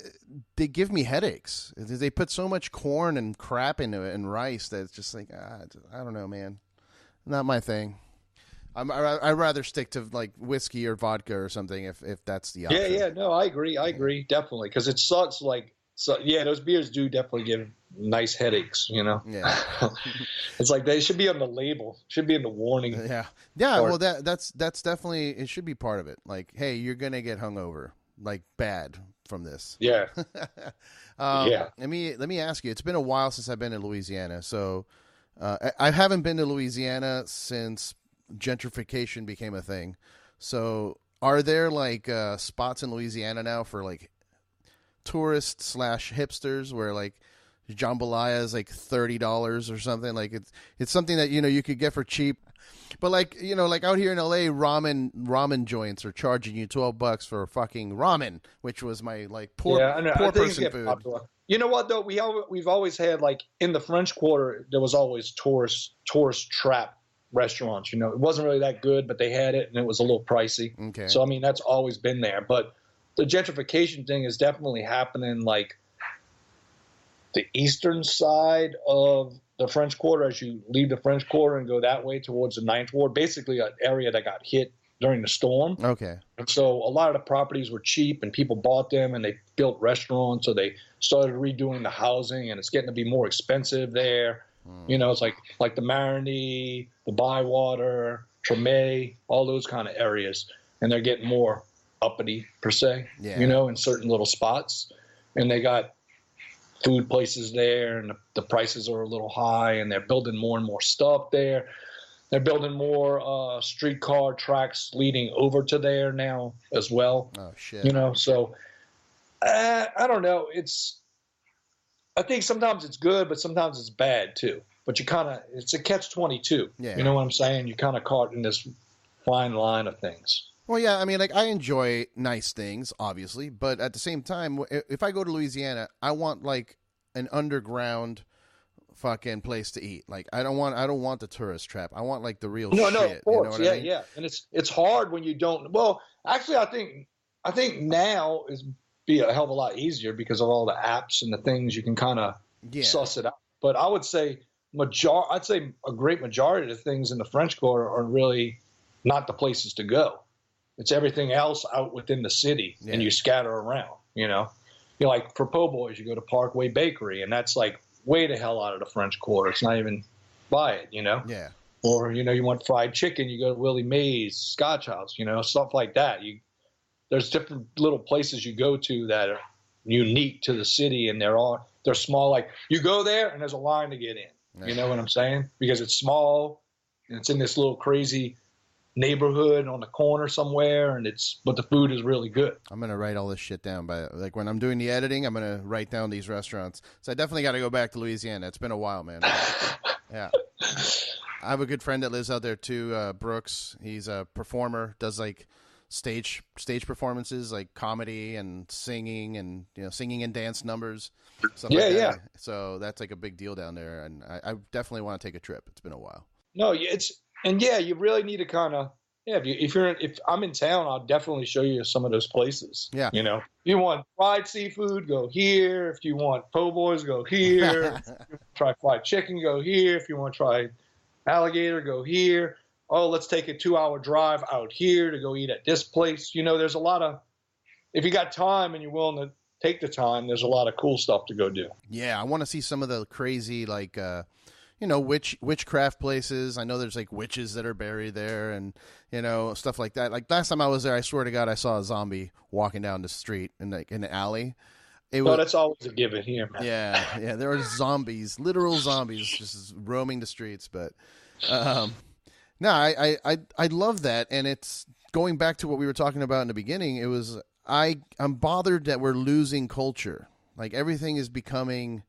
Speaker 1: they give me headaches. They put so much corn and crap into it and rice that it's just like, I don't know, man. Not my thing. I'd rather stick to like whiskey or vodka or something if that's the option.
Speaker 2: Yeah. No, I agree, definitely, because it sucks. Like, so yeah, those beers do definitely give nice headaches. You know.
Speaker 1: Yeah.
Speaker 2: It's like they should be on the label. Should be in the warning.
Speaker 1: Yeah. Well, that's definitely, it should be part of it. Like, hey, you're gonna get hungover, like bad from this.
Speaker 2: Yeah.
Speaker 1: Yeah. Let me ask you. It's been a while since I've been in Louisiana, so I haven't been to Louisiana since gentrification became a thing. So are there like spots in Louisiana now for like tourists / hipsters where like jambalaya is like $30 or something? Like it's something that, you know, you could get for cheap, but like, you know, like out here in LA, ramen joints are charging you $12 for fucking ramen, which was my like poor person food.
Speaker 2: Popular. You know what though, we've always had, like, in the French Quarter there was always tourist trap restaurants. You know, it wasn't really that good, but they had it, and it was a little pricey.
Speaker 1: Okay.
Speaker 2: So I mean, that's always been there. But the gentrification thing is definitely happening. Like, the eastern side of the French Quarter as you leave the French Quarter and go that way towards the Ninth Ward, basically an area that got hit during the storm.
Speaker 1: Okay.
Speaker 2: And so a lot of the properties were cheap and people bought them and they built restaurants. So they started redoing the housing and it's getting to be more expensive there. You know, it's like the Marigny, the Bywater, Tremé, all those kind of areas. And they're getting more uppity per se, you know, in certain little spots. And they got food places there and the prices are a little high and they're building more and more stuff there. They're building more streetcar tracks leading over to there now as well.
Speaker 1: Oh, shit.
Speaker 2: You know, so I don't know. I think sometimes it's good, but sometimes it's bad too. But it's a catch-22. Yeah. You know what I'm saying? You're kind of caught in this fine line of things.
Speaker 1: Well, yeah, I mean, like, I enjoy nice things, obviously, but at the same time, if I go to Louisiana, I want, like, an underground fucking place to eat. Like, I don't want the tourist trap. I want, like, the real shit.
Speaker 2: No, of course.
Speaker 1: You know what I mean?
Speaker 2: Yeah. And it's hard when you don't. Well, actually, I think now is be a hell of a lot easier because of all the apps and the things you can kind of suss it out. But I would say I'd say a great majority of the things in the French Quarter are really not the places to go. It's everything else out within the city, and you scatter around. You know, like for po' boys, you go to Parkway Bakery, and that's like way the hell out of the French Quarter. It's not even by it. You know.
Speaker 1: Yeah.
Speaker 2: Or you know, you want fried chicken, you go to Willie Mae's Scotch House. You know, stuff like that. There's different little places you go to that are unique to the city, and they're small. Like you go there, and there's a line to get in. You know what I'm saying? Because it's small, and it's in this little crazy neighborhood on the corner somewhere, but the food is really good.
Speaker 1: I'm gonna write all this shit down. Like when I'm doing the editing, I'm gonna write down these restaurants. So I definitely got to go back to Louisiana. It's been a while, man. Yeah. I have a good friend that lives out there too, Brooks. He's a performer, does like stage performances, like comedy and singing and singing and dance numbers. Yeah. So that's like a big deal down there, and I definitely want to take a trip. It's been a while.
Speaker 2: No, you really need to kind of if I'm in town, I'll definitely show you some of those places. Yeah, you know, if you want fried seafood, go here. If you want po' boys, go here. If you try fried chicken, go here. If you want to try alligator, go here. Oh, let's take a 2-hour drive out here to go eat at this place. You know, there's a lot of, if you got time and you're willing to take the time, there's a lot of cool stuff to go do.
Speaker 1: Yeah, I want to see some of the crazy, like, witchcraft places. I know there's like witches that are buried there and, stuff like that. Like last time I was there, I swear to God, I saw a zombie walking down the street in the alley.
Speaker 2: That's always a given here, man.
Speaker 1: Yeah. There are zombies, literal zombies just roaming the streets. But, no, I love that. And it's going back to what we were talking about in the beginning. It was, I'm bothered that we're losing culture. Like everything is becoming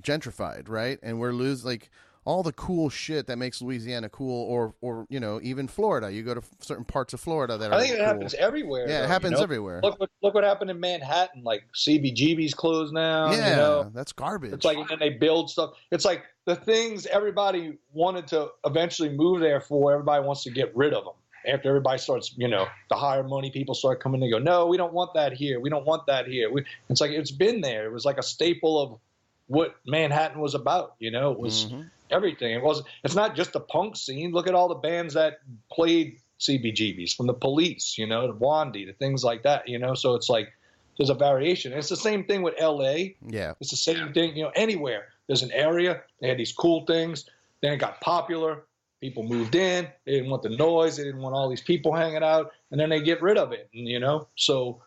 Speaker 1: gentrified, right? And we're like all the cool shit that makes Louisiana cool, or even Florida. You go to certain parts of Florida that
Speaker 2: I think it happens everywhere.
Speaker 1: Yeah, it happens everywhere.
Speaker 2: Look what happened in Manhattan. Like CBGB's closed now.
Speaker 1: Yeah, that's garbage.
Speaker 2: It's like, and then they build stuff. It's like the things everybody wanted to eventually move there for. Everybody wants to get rid of them. After everybody starts, the higher money people start coming and go, no, we don't want that here. We don't want that here. It's like it's been there. It was like a staple of what Manhattan was about. It was everything. It's not just the punk scene. Look at all the bands that played CBGBs, from the Police, to Wandy, to things like that, So it's like there's a variation. And it's the same thing with LA. Yeah. It's the same thing, anywhere. There's an area, they had these cool things, then it got popular. People moved in. They didn't want the noise. They didn't want all these people hanging out. And then they get rid of it, So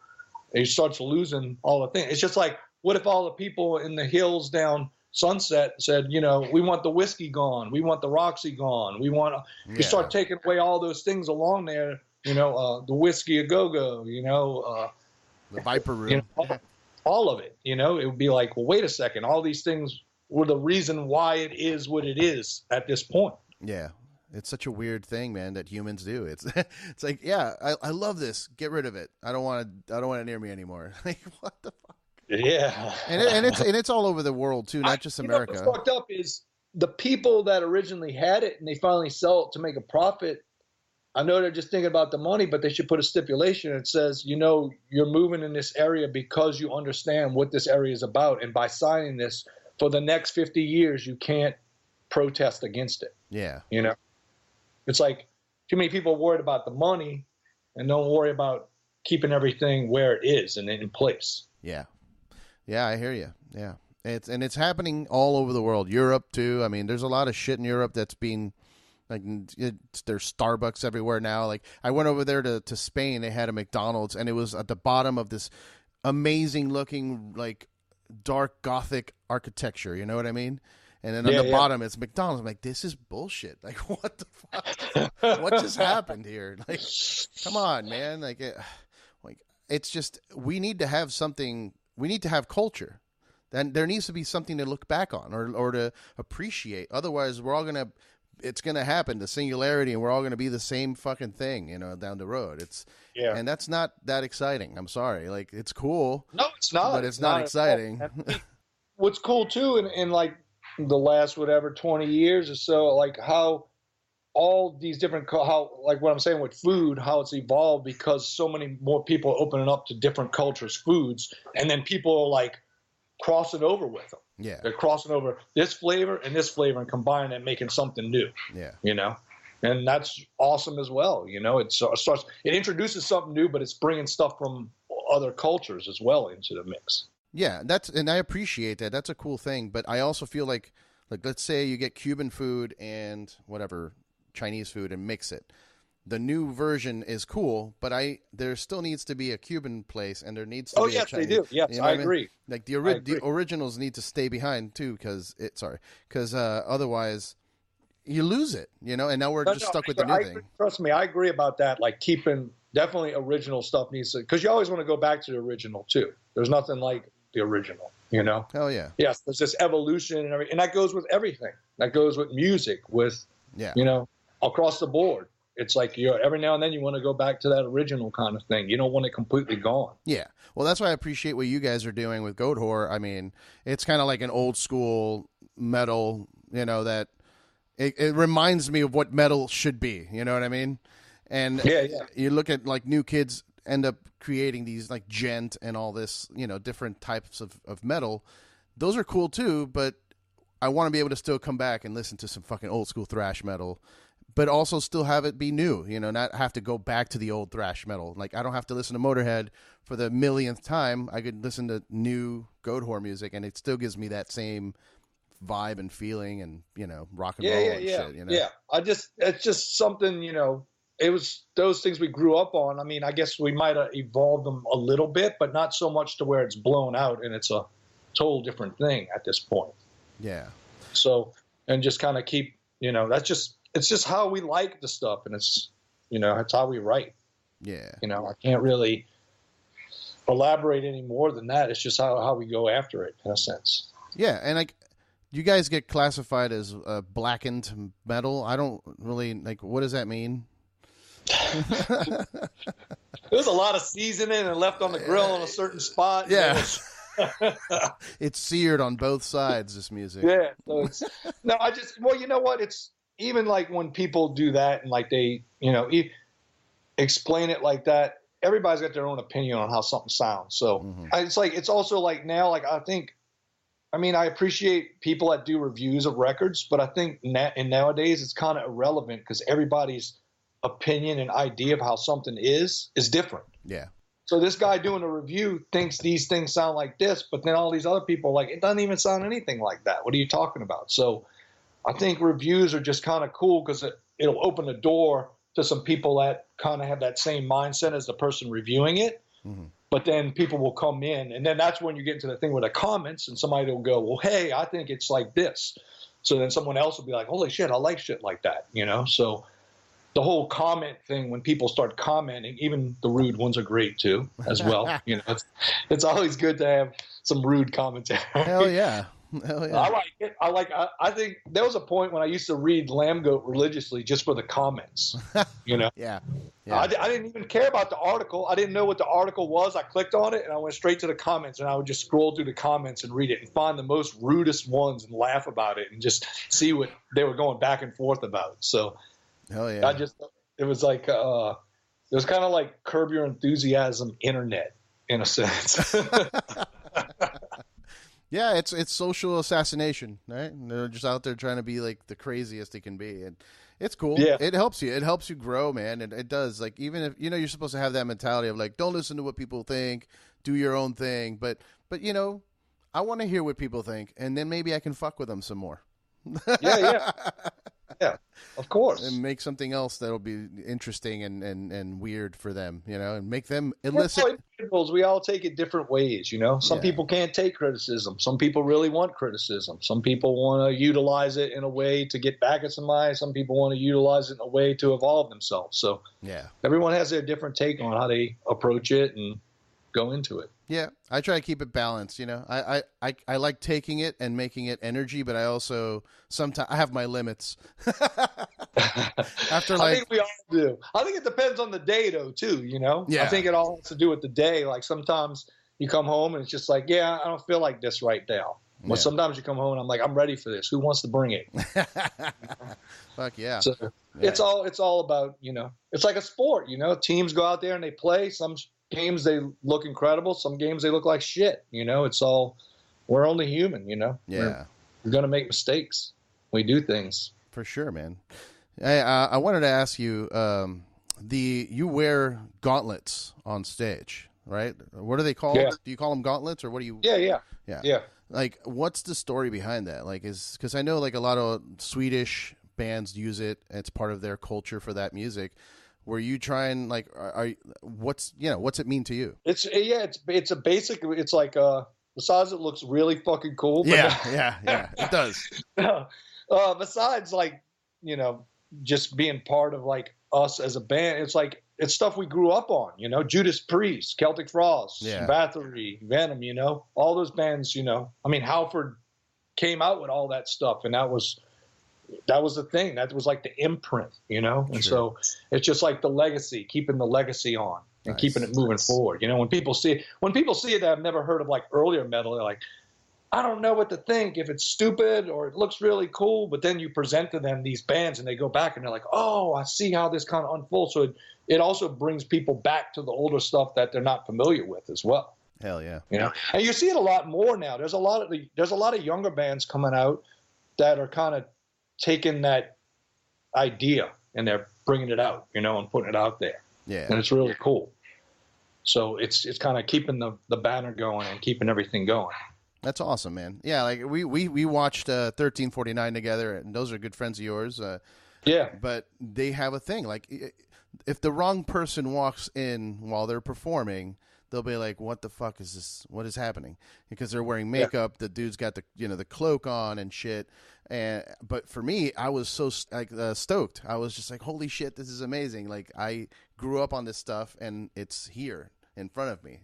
Speaker 2: it starts losing all the things. It's just like, what if all the people in the hills down Sunset said, we want the whiskey gone. We want the Roxy gone. You start taking away all those things along there, the whiskey a go-go,
Speaker 1: the Viper Room.
Speaker 2: All of it, it would be like, well, wait a second. All these things were the reason why it is what it is at this point.
Speaker 1: Yeah. It's such a weird thing, man, that humans do. It's like, yeah, I love this. Get rid of it. I don't want it near me anymore. Like, what the fuck?
Speaker 2: Yeah.
Speaker 1: And it's all over the world too, not just America.
Speaker 2: What's fucked up is the people that originally had it and they finally sell it to make a profit. I know they're just thinking about the money, but they should put a stipulation that says, you know, you're moving in this area because you understand what this area is about. And by signing this for the next 50 years, you can't protest against it.
Speaker 1: Yeah.
Speaker 2: You know, it's like too many people are worried about the money and don't worry about keeping everything where it is and in place.
Speaker 1: Yeah. Yeah, I hear you. Yeah. It's happening all over the world. Europe too. I mean, there's a lot of shit in Europe that's being like, there's Starbucks everywhere now. Like I went over there to Spain. They had a McDonald's and it was at the bottom of this amazing looking, like dark Gothic architecture. You know what I mean? And then on the bottom, it's McDonald's. I'm like, this is bullshit. Like, what the fuck? What just happened here? Like, come on, man. Like, it's just, we need to have something. We need to have culture. Then there needs to be something to look back on or to appreciate. Otherwise, we're all it's gonna happen, the singularity, and we're all gonna be the same fucking thing, you know, down the road. And that's not that exciting. I'm sorry. Like, it's cool.
Speaker 2: No, it's not.
Speaker 1: But it's not exciting.
Speaker 2: What's cool too, in like the last 20 years or so, like how all these different, how, like what I'm saying with food, how it's evolved because so many more people are opening up to different cultures, foods, and then people are like crossing over with them.
Speaker 1: Yeah.
Speaker 2: They're crossing over this flavor and combining it and making something new.
Speaker 1: Yeah.
Speaker 2: You know, and that's awesome as well. You know, it introduces something new, but it's bringing stuff from other cultures as well into the mix.
Speaker 1: Yeah, and I appreciate that. That's a cool thing. But I also feel like let's say you get Cuban food and whatever Chinese food and mix it. The new version is cool, but there still needs to be a Cuban place, and there needs to be a Chinese.
Speaker 2: They do. Yes, you know I agree.
Speaker 1: Like the originals need to stay behind too, because otherwise you lose it, you know. And now we're stuck with the new thing.
Speaker 2: Trust me, I agree about that. Like keeping definitely original stuff needs to, because you always want to go back to the original too. There's nothing like the original, you know.
Speaker 1: Hell yeah.
Speaker 2: Yes, there's this evolution and everything, and that goes with everything. That goes with music, with you know, across the board. It's like every now and then you want to go back to that original kind of thing. You don't want it completely gone.
Speaker 1: Yeah. Well, that's why I appreciate what you guys are doing with Goatwhore. I mean, it's kind of like an old school metal, you know, that it reminds me of what metal should be. You know what I mean? And you look at like new kids end up creating these like gent and all this, you know, different types of metal. Those are cool too, but I want to be able to still come back and listen to some fucking old school thrash metal, but also still have it be new, you know, not have to go back to the old thrash metal. Like, I don't have to listen to Motorhead for the millionth time. I could listen to new Goatwhore music, and it still gives me that same vibe and feeling and, you know, rock and roll and shit, you know?
Speaker 2: Yeah, it's just something, you know, it was those things we grew up on. I mean, I guess we might have evolved them a little bit, but not so much to where it's blown out and it's a total different thing at this point.
Speaker 1: Yeah.
Speaker 2: So, and just kind of keep, you know, it's just how we like the stuff, and it's, you know, it's how we write.
Speaker 1: Yeah.
Speaker 2: You know, I can't really elaborate any more than that. It's just how we go after it, in a sense.
Speaker 1: Yeah, and like, you guys get classified as blackened metal. I don't really, like, what does that mean?
Speaker 2: There's a lot of seasoning and left on the grill in a certain spot.
Speaker 1: Yeah. It's seared on both sides, this music.
Speaker 2: Yeah. So well, you know what? It's even like when people do that and like they, you know, explain it like that, everybody's got their own opinion on how something sounds. So it's like, it's also like now, like I appreciate people that do reviews of records, but I think nowadays it's kind of irrelevant because everybody's opinion and idea of how something is different.
Speaker 1: Yeah.
Speaker 2: So this guy doing a review thinks these things sound like this, but then all these other people are like, it doesn't even sound anything like that. What are you talking about? So I think reviews are just kind of cool because it'll open the door to some people that kind of have that same mindset as the person reviewing it. Mm-hmm. But then people will come in, and then that's when you get into the thing with the comments, and somebody will go, well, hey, I think it's like this. So then someone else will be like, holy shit, I like shit like that, you know? So the whole comment thing, when people start commenting, even the rude ones are great too, as well. You know, it's always good to have some rude commentary.
Speaker 1: Hell yeah. Hell yeah.
Speaker 2: I like it. I think there was a point when I used to read Lamb Goat religiously just for the comments, you know?
Speaker 1: Yeah.
Speaker 2: I didn't even care about the article. I didn't know what the article was. I clicked on it and I went straight to the comments, and I would just scroll through the comments and read it and find the most rudest ones and laugh about it and just see what they were going back and forth about. So
Speaker 1: hell yeah.
Speaker 2: It was like it was kind of like Curb Your Enthusiasm internet in a sense.
Speaker 1: Yeah, it's social assassination, right? And they're just out there trying to be like the craziest they can be, and it's cool.
Speaker 2: Yeah.
Speaker 1: It helps you. It helps you grow, man. And it does. Like, even if you're supposed to have that mentality of like, don't listen to what people think, do your own thing. But I want to hear what people think, and then maybe I can fuck with them some more.
Speaker 2: Yeah. Yeah, of course.
Speaker 1: And make something else that'll be interesting and weird for them, and make them elicit.
Speaker 2: We all take it different ways, Some people can't take criticism. Some people really want criticism. Some people want to utilize it in a way to get back at somebody. Some people want to utilize it in a way to evolve themselves. So everyone has their different take on how they approach it and go into it.
Speaker 1: Yeah, I try to keep it balanced. I like taking it and making it energy, but I also sometimes I have my limits.
Speaker 2: I think we all do. I think it depends on the day, though, too.
Speaker 1: Yeah.
Speaker 2: I think it all has to do with the day. Like sometimes you come home and it's just like, I don't feel like this right now. But sometimes you come home and I'm like, I'm ready for this. Who wants to bring it?
Speaker 1: Fuck yeah.
Speaker 2: So it's all about It's like a sport. Teams go out there and they play. Some games they look incredible. Some games they look like shit. It's all, we're only human.
Speaker 1: Yeah,
Speaker 2: we're gonna make mistakes. We do things
Speaker 1: for sure, man. I wanted to ask you, you wear gauntlets on stage, right? What are they called?
Speaker 2: Yeah.
Speaker 1: Do you call them gauntlets, or what do you?
Speaker 2: Yeah.
Speaker 1: Like, what's the story behind that? Like, because I know like a lot of Swedish bands use it. It's part of their culture for that music. Were you trying like what's it mean to you?
Speaker 2: It's a basic. It's like besides it looks really fucking cool.
Speaker 1: Yeah, it does.
Speaker 2: Besides like just being part of like us as a band, it's stuff we grew up on. Judas Priest, Celtic Frost, Bathory, Venom. All those bands. I mean, Halford came out with all that stuff, and that was the thing. That was like the imprint, and so it's just like the legacy, keeping the legacy on and keeping it moving forward. When people see it that have never heard of like earlier metal, they're like, I don't know what to think, if it's stupid or it looks really cool. But then you present to them these bands and they go back and they're like, oh, I see how this kind of unfolds. So it also brings people back to the older stuff that they're not familiar with as well.
Speaker 1: Hell yeah.
Speaker 2: And you see it a lot more now. There's a lot of younger bands coming out that are kind of taking that idea and they're bringing it out, and putting it out there.
Speaker 1: Yeah.
Speaker 2: And it's really cool. So it's kind of keeping the banner going and keeping everything going.
Speaker 1: That's awesome, man. Yeah, like we watched 1349 together, and those are good friends of yours. But they have a thing. Like, if the wrong person walks in while they're performing, they'll be like, what the fuck is this? What is happening? Because they're wearing makeup. The dude's got the cloak on and shit. But for me, I was so stoked. I was just like, holy shit, this is amazing. Like, I grew up on this stuff, and it's here in front of me,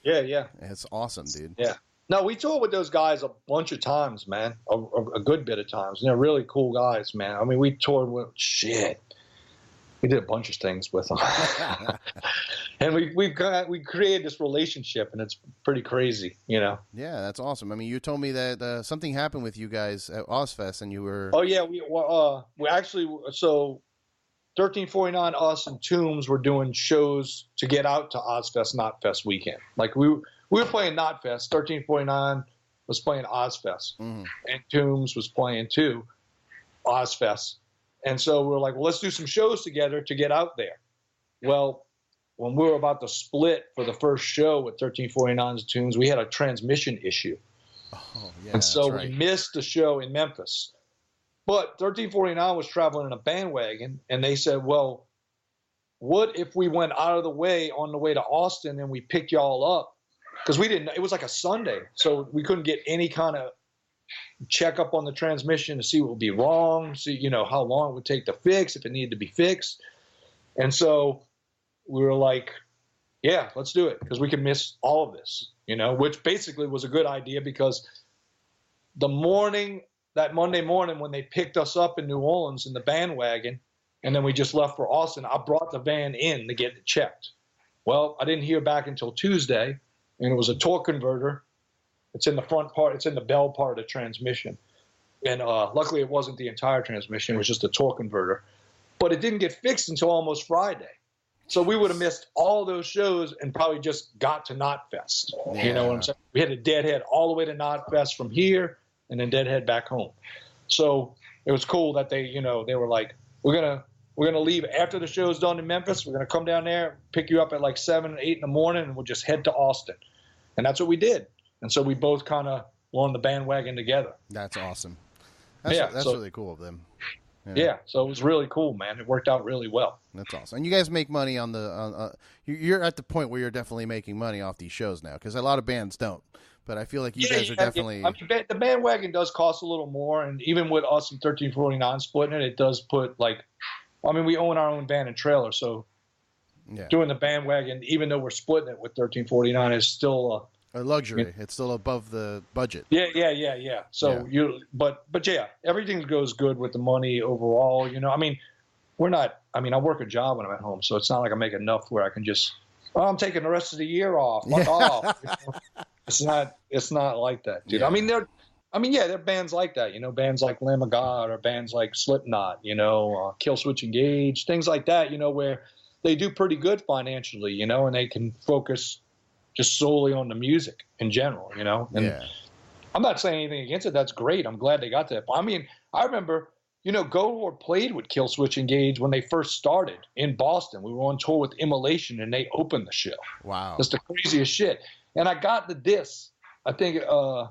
Speaker 2: Yeah.
Speaker 1: It's awesome, dude.
Speaker 2: Yeah. No, we toured with those guys a bunch of times, man. A good bit of times. And they're really cool guys, man. I mean, we toured with we did a bunch of things with them. And we created this relationship, and it's pretty crazy,
Speaker 1: Yeah, that's awesome. I mean, you told me that something happened with you guys at Ozfest, and you were...
Speaker 2: Oh, yeah. We actually... So 1349, us and Tombs were doing shows to get out to Ozfest, Knotfest weekend. Like, we were playing Knotfest. 1349 was playing Ozfest. Mm-hmm. And Tombs was playing, too, Ozfest. And so we were like, well, let's do some shows together to get out there. Well, when we were about to split for the first show with 1349's Tunes, we had a transmission issue.
Speaker 1: Oh, yeah,
Speaker 2: and so we missed the show in Memphis. But 1349 was traveling in a bandwagon, and they said, well, what if we went out of the way on the way to Austin and we picked y'all up? Because it was like a Sunday, so we couldn't get any kind of check up on the transmission to see what would be wrong, see, how long it would take to fix, if it needed to be fixed. And so we were like, yeah, let's do it, because we can miss all of this, which basically was a good idea, because that Monday morning when they picked us up in New Orleans in the bandwagon, and then we just left for Austin, I brought the van in to get it checked. Well, I didn't hear back until Tuesday, and it was a torque converter. It's in the front part. It's in the bell part of the transmission. And luckily it wasn't the entire transmission. It was just a torque converter. but it didn't get fixed until almost Friday. So we would have missed all those shows and probably just got to Knotfest.
Speaker 1: Yeah.
Speaker 2: You know what I'm saying? We had a deadhead all the way to Knotfest from here and then deadhead back home. So it was cool that they, you know, they were like, we're gonna leave after the show's done in Memphis. We're gonna come down there, pick you up at like 7 or 8 in the morning, and we'll just head to Austin. And that's what we did. And so we both kind of were on the bandwagon together.
Speaker 1: That's awesome. That's really cool of them.
Speaker 2: Yeah, so it was really cool, man. It worked out really well.
Speaker 1: That's awesome. And you guys make money on you're at the point where you're definitely making money off these shows now, because a lot of bands don't. But I feel like you guys are definitely.
Speaker 2: I mean, the bandwagon does cost a little more, and even with us and 1349 splitting it, it does put like, I mean, we own our own van and trailer, so doing the bandwagon, even though we're splitting it with 1349, is still
Speaker 1: a luxury. It's still above the budget.
Speaker 2: Yeah. So but yeah, everything goes good with the money overall. You know, I mean, I work a job when I'm at home, so it's not like I make enough where I can just, I'm taking the rest of the year off. Fuck off. You know? It's not like that, dude.
Speaker 1: Yeah.
Speaker 2: There are bands like that, you know, bands like Lamb of God or bands like Slipknot, you know, Killswitch Engage, things like that, you know, where they do pretty good financially, you know, and they can focus just solely on the music in general, you know. And I'm not saying anything against it. That's great. I'm glad they got that. I mean, I remember, you know, Goatwhore played with Killswitch Engage when they first started in Boston. We were on tour with Immolation, and they opened the show.
Speaker 1: Wow.
Speaker 2: That's the craziest shit. And I got the disc. I think I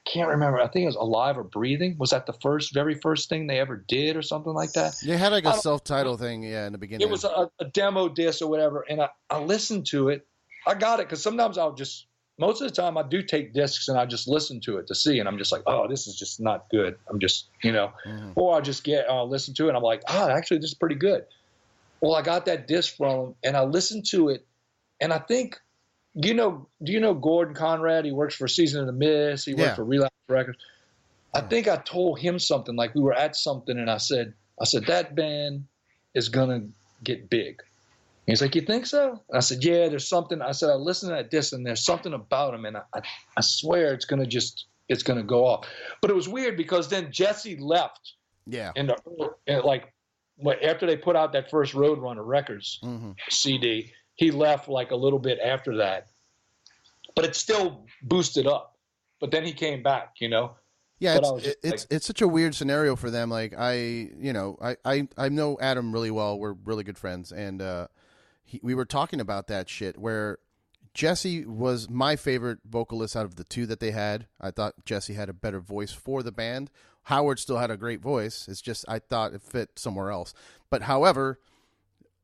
Speaker 2: can't remember. I think it was Alive or Breathing. Was that the very first thing they ever did or something like that?
Speaker 1: They had like a self-titled thing, in the beginning.
Speaker 2: It was a demo disc or whatever, and I listened to it. I got it because sometimes most of the time I do take discs and I just listen to it to see, and I'm just like, oh, this is just not good. I'm just, you know, or I'll listen to it and I'm like, actually this is pretty good. Well, I got that disc from them and I listened to it, and I think, do you know Gordon Conrad? He works for Season of the Mist. He worked for Relapse Records. I think I told him something, like we were at something, and I said that band is gonna get big. And he's like, you think so? And I said, yeah, there's something. I said, I listened to that disc, and there's something about him, and I swear it's gonna go off. But it was weird because then Jesse left. Yeah. After they put out that first Roadrunner Records CD. He left like a little bit after that, but it still boosted up. But then he came back, you know.
Speaker 1: Yeah, it's such a weird scenario for them. Like I know Adam really well. We're really good friends, and we were talking about that shit where Jesse was my favorite vocalist out of the two that they had. I thought Jesse had a better voice for the band. Howard still had a great voice. It's just I thought it fit somewhere else. But however.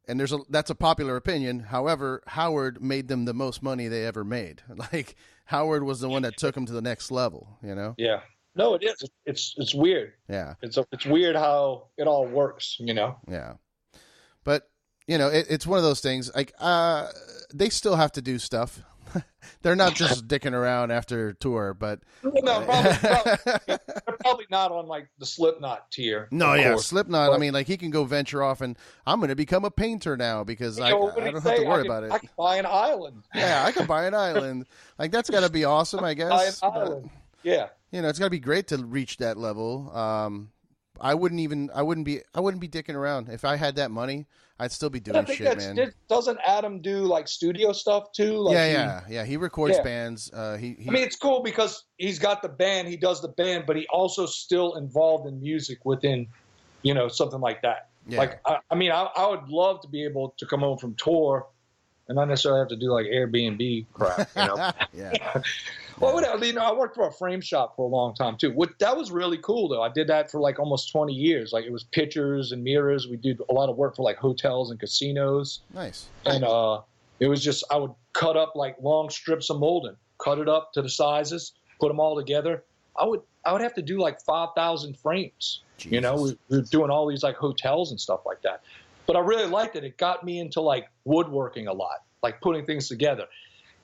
Speaker 1: And that's a popular opinion. However, Howard made them the most money they ever made. Like Howard was the one that took them to the next level, you know?
Speaker 2: Yeah. No, it is. It's weird.
Speaker 1: Yeah.
Speaker 2: It's weird how it all works, you know?
Speaker 1: Yeah. But, you know, it's one of those things. Like they still have to do stuff. They're not just dicking around after tour, but
Speaker 2: no, they're probably not on like the Slipknot tier.
Speaker 1: No, yeah, Slipknot. I mean, like he can go venture off, and I'm going to become a painter now because I don't have to worry about it.
Speaker 2: I can buy an island.
Speaker 1: Yeah, I can buy an island. Like that's got to be awesome, I guess.
Speaker 2: Buy an island. Yeah,
Speaker 1: you know, it's got to be great to reach that level. I wouldn't be dicking around if I had that money. I'd still be doing shit, man.
Speaker 2: Doesn't Adam do like studio stuff too? Like
Speaker 1: yeah. He records bands. I mean,
Speaker 2: it's cool because he's got the band. He does the band, but he also still involved in music within, you know, something like that. Yeah. Like, I would love to be able to come home from tour and not necessarily have to do like Airbnb crap, you know?
Speaker 1: Yeah.
Speaker 2: Well, you know, I worked for a frame shop for a long time too. That was really cool though. I did that for like almost 20 years. Like it was pictures and mirrors. We did a lot of work for like hotels and casinos.
Speaker 1: Nice.
Speaker 2: And it was just, I would cut up like long strips of molding, cut it up to the sizes, put them all together. I would have to do like 5,000 frames. Jesus. You know, we were doing all these like hotels and stuff like that. But I really liked it. It got me into like woodworking a lot, like putting things together.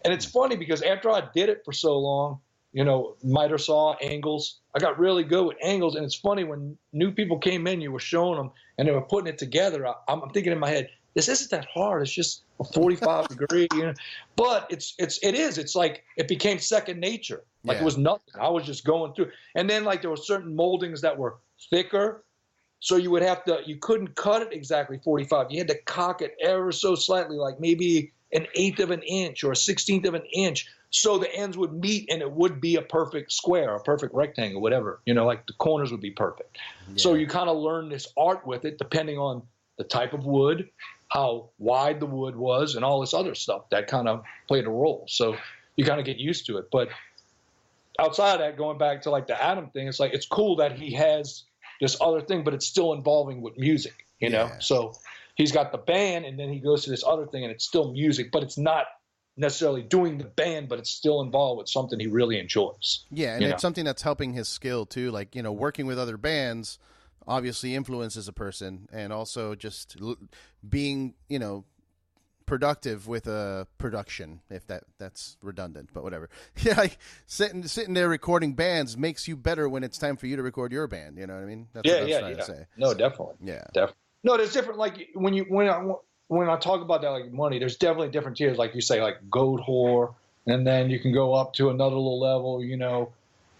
Speaker 2: And it's funny because after I did it for so long, you know, miter saw, angles, I got really good with angles. And it's funny when new people came in, you were showing them and they were putting it together. I'm thinking in my head, this isn't that hard. It's just a 45 degree, you know. But it is. It's like it became second nature. Like it was nothing. I was just going through. And then like there were certain moldings that were thicker So you couldn't cut it exactly 45. You had to cock it ever so slightly, like maybe an eighth of an inch or a 16th of an inch, so the ends would meet and it would be a perfect square, a perfect rectangle, whatever, like the corners would be perfect. Yeah. So you kind of learn this art with it, depending on the type of wood, how wide the wood was, and all this other stuff that kind of played a role. So you kind of get used to it. But outside of that, going back to like the Adam thing, it's like, it's cool that he has this other thing, but it's still involving with music, know? So he's got the band and then he goes to this other thing and it's still music, but it's not necessarily doing the band, but it's still involved with something he really enjoys.
Speaker 1: Yeah. And it's something that's helping his skill too. Like, working with other bands obviously influences a person, and also just being, productive with a production, if that's redundant, but whatever. Yeah, like sitting there recording bands makes you better when it's time for you to record your band. You know what I mean? That's what I was trying to say.
Speaker 2: No, definitely.
Speaker 1: Yeah,
Speaker 2: definitely. No, there's different. Like when I talk about that, like money, there's definitely different tiers. Like you say, like Goatwhore, and then you can go up to another little level.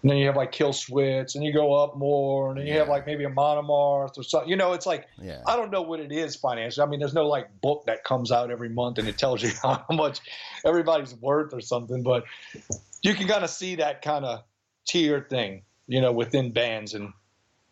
Speaker 2: And then you have like Kill Switz, and you go up more, and then you have like maybe a Monomarth or something. It's like, I don't know what it is financially. I mean, there's no like book that comes out every month and it tells you how much everybody's worth or something, but you can kind of see that kind of tier thing, within bands and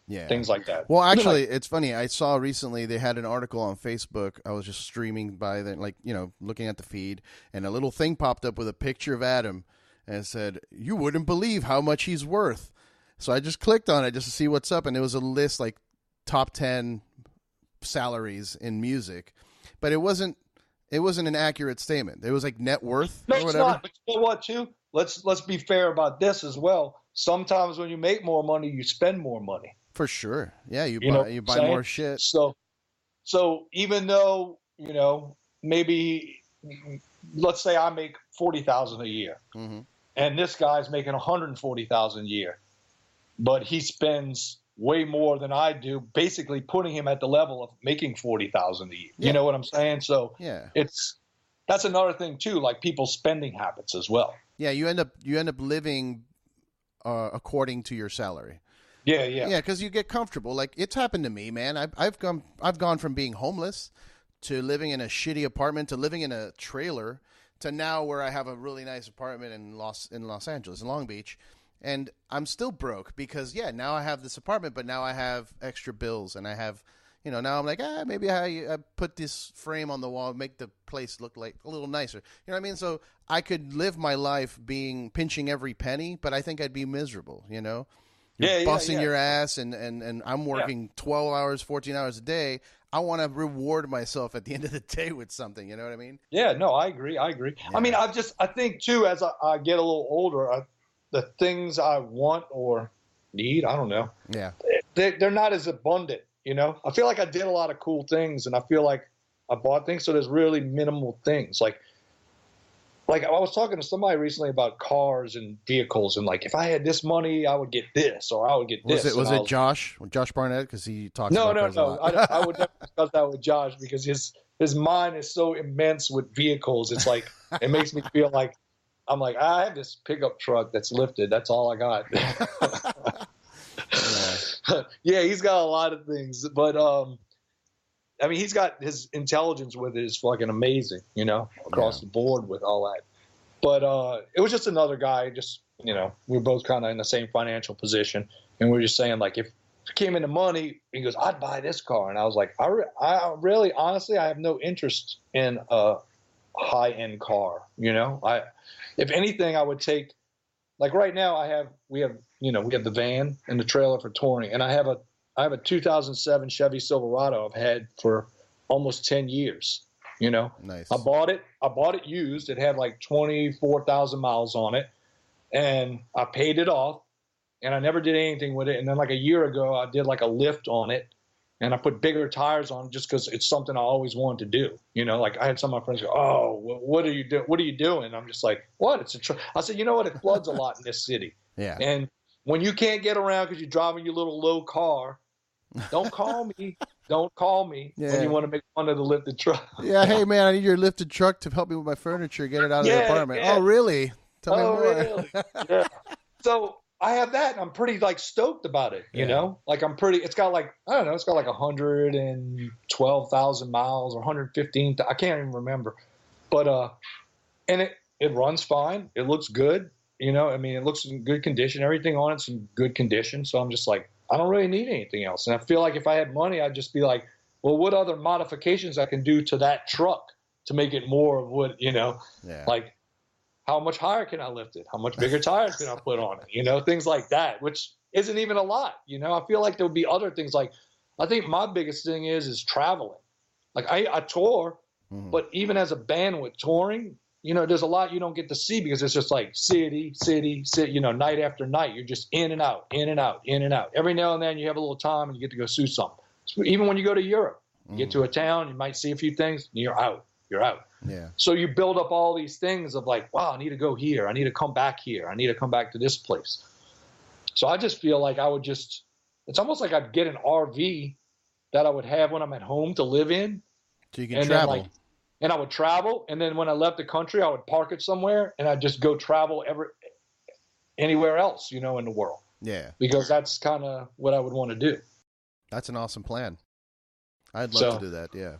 Speaker 2: things like that.
Speaker 1: Well, actually, it's funny. I saw recently they had an article on Facebook. I was just streaming by then, like, looking at the feed, and a little thing popped up with a picture of Adam. And it said, "You wouldn't believe how much he's worth." So I just clicked on it just to see what's up, and it was a list like top 10 salaries in music, but it wasn't an accurate statement. It was like net worth or whatever.
Speaker 2: It's not. But you know what, too? Let's be fair about this as well. Sometimes when you make more money, you spend more money.
Speaker 1: For sure. Yeah, you buy more shit.
Speaker 2: So even though maybe let's say I make $40,000 a year. Mm-hmm. And this guy's making $140,000 a year, but he spends way more than I do, basically putting him at the level of making $40,000 a year. Yeah. You know what I'm saying? So that's another thing too, like people's spending habits as well.
Speaker 1: Yeah, you end up living according to your salary.
Speaker 2: Yeah,
Speaker 1: because you get comfortable. Like, it's happened to me, man. I've gone from being homeless to living in a shitty apartment to living in a trailer to now where I have a really nice apartment in Los Angeles, in Long Beach, and I'm still broke because now I have this apartment, but now I have extra bills, and I have, now I'm like, maybe I put this frame on the wall, make the place look like a little nicer. You know what I mean? So I could live my life pinching every penny, but I think I'd be miserable. You're busting your ass, and I'm working 12 hours, 14 hours a day. I want to reward myself at the end of the day with something. You know what I mean?
Speaker 2: Yeah, no, I agree. Yeah. I mean, I think too, as I get a little older, the things I want or need, I don't know.
Speaker 1: Yeah.
Speaker 2: They're not as abundant, I feel like I did a lot of cool things, and I feel like I bought things. So there's really minimal things. Like I was talking to somebody recently about cars and vehicles, and like, if I had this money, I would get this, or I would get this.
Speaker 1: Was it Josh Barnett? Because he talks about cars a lot.
Speaker 2: I would never discuss that with Josh because his mind is so immense with vehicles. It's like, it makes me feel like I'm like, I have this pickup truck that's lifted. That's all I got. Yeah, he's got a lot of things, but I mean, he's got his intelligence with it is fucking amazing, across the board with all that. But it was just another guy, we were both kind of in the same financial position. And we were just saying, like, if it came into money, he goes, I'd buy this car. And I was like, I really, honestly, I have no interest in a high-end car, if anything, I would take, like right now we have the van and the trailer for touring. And I have a 2007 Chevy Silverado I've had for almost 10 years,
Speaker 1: Nice.
Speaker 2: I bought it used. It had like 24,000 miles on it, and I paid it off, and I never did anything with it. And then like a year ago, I did like a lift on it, and I put bigger tires on it just because it's something I always wanted to do. Like I had some of my friends go, "Oh, what are you doing? What are you doing?" I'm just like, "What? It's a truck." I said, "You know what? It floods a lot in this city."
Speaker 1: Yeah.
Speaker 2: And when you can't get around because you're driving your little low car, don't call me. Don't call me when you want to make fun of the lifted truck.
Speaker 1: Yeah, hey, man, I need your lifted truck to help me with my furniture, get it out of the apartment. Yeah. Oh, really? Tell me more.
Speaker 2: Really? Yeah. So I have that, and I'm pretty like stoked about it. You know, like it's got like, I don't know, it's got like 112,000 miles or 115. I can't even remember, but and it runs fine. It looks good. You know, I mean, it looks in good condition. Everything on it's in good condition. So I'm just like, I don't really need anything else. And I feel like if I had money, I'd just be like, well, what other modifications I can do to that truck to make it more of what, you know, like how much higher can I lift it? How much bigger tires can I put on it? You know, things like that, which isn't even a lot. You know, I feel like there would be other things. Like, I think my biggest thing is traveling. Like I tour, but even as a band with touring, you know, there's a lot you don't get to see because it's just like city, you know, night after night. You're just in and out, in and out, in and out. Every now and then you have a little time and you get to go see something. So even when you go to Europe, you get to a town, you might see a few things, and you're out. You're out.
Speaker 1: Yeah.
Speaker 2: So you build up all these things of like, wow, I need to go here. I need to come back here. I need to come back to this place. So I just feel like it's almost like I'd get an RV that I would have when I'm at home to live in.
Speaker 1: So you can travel.
Speaker 2: And I would travel, and then when I left the country, I would park it somewhere, and I'd just go travel anywhere else, you know, in the world.
Speaker 1: Yeah.
Speaker 2: Because that's kind of what I would want to do.
Speaker 1: That's an awesome plan. I'd love to do that. Yeah.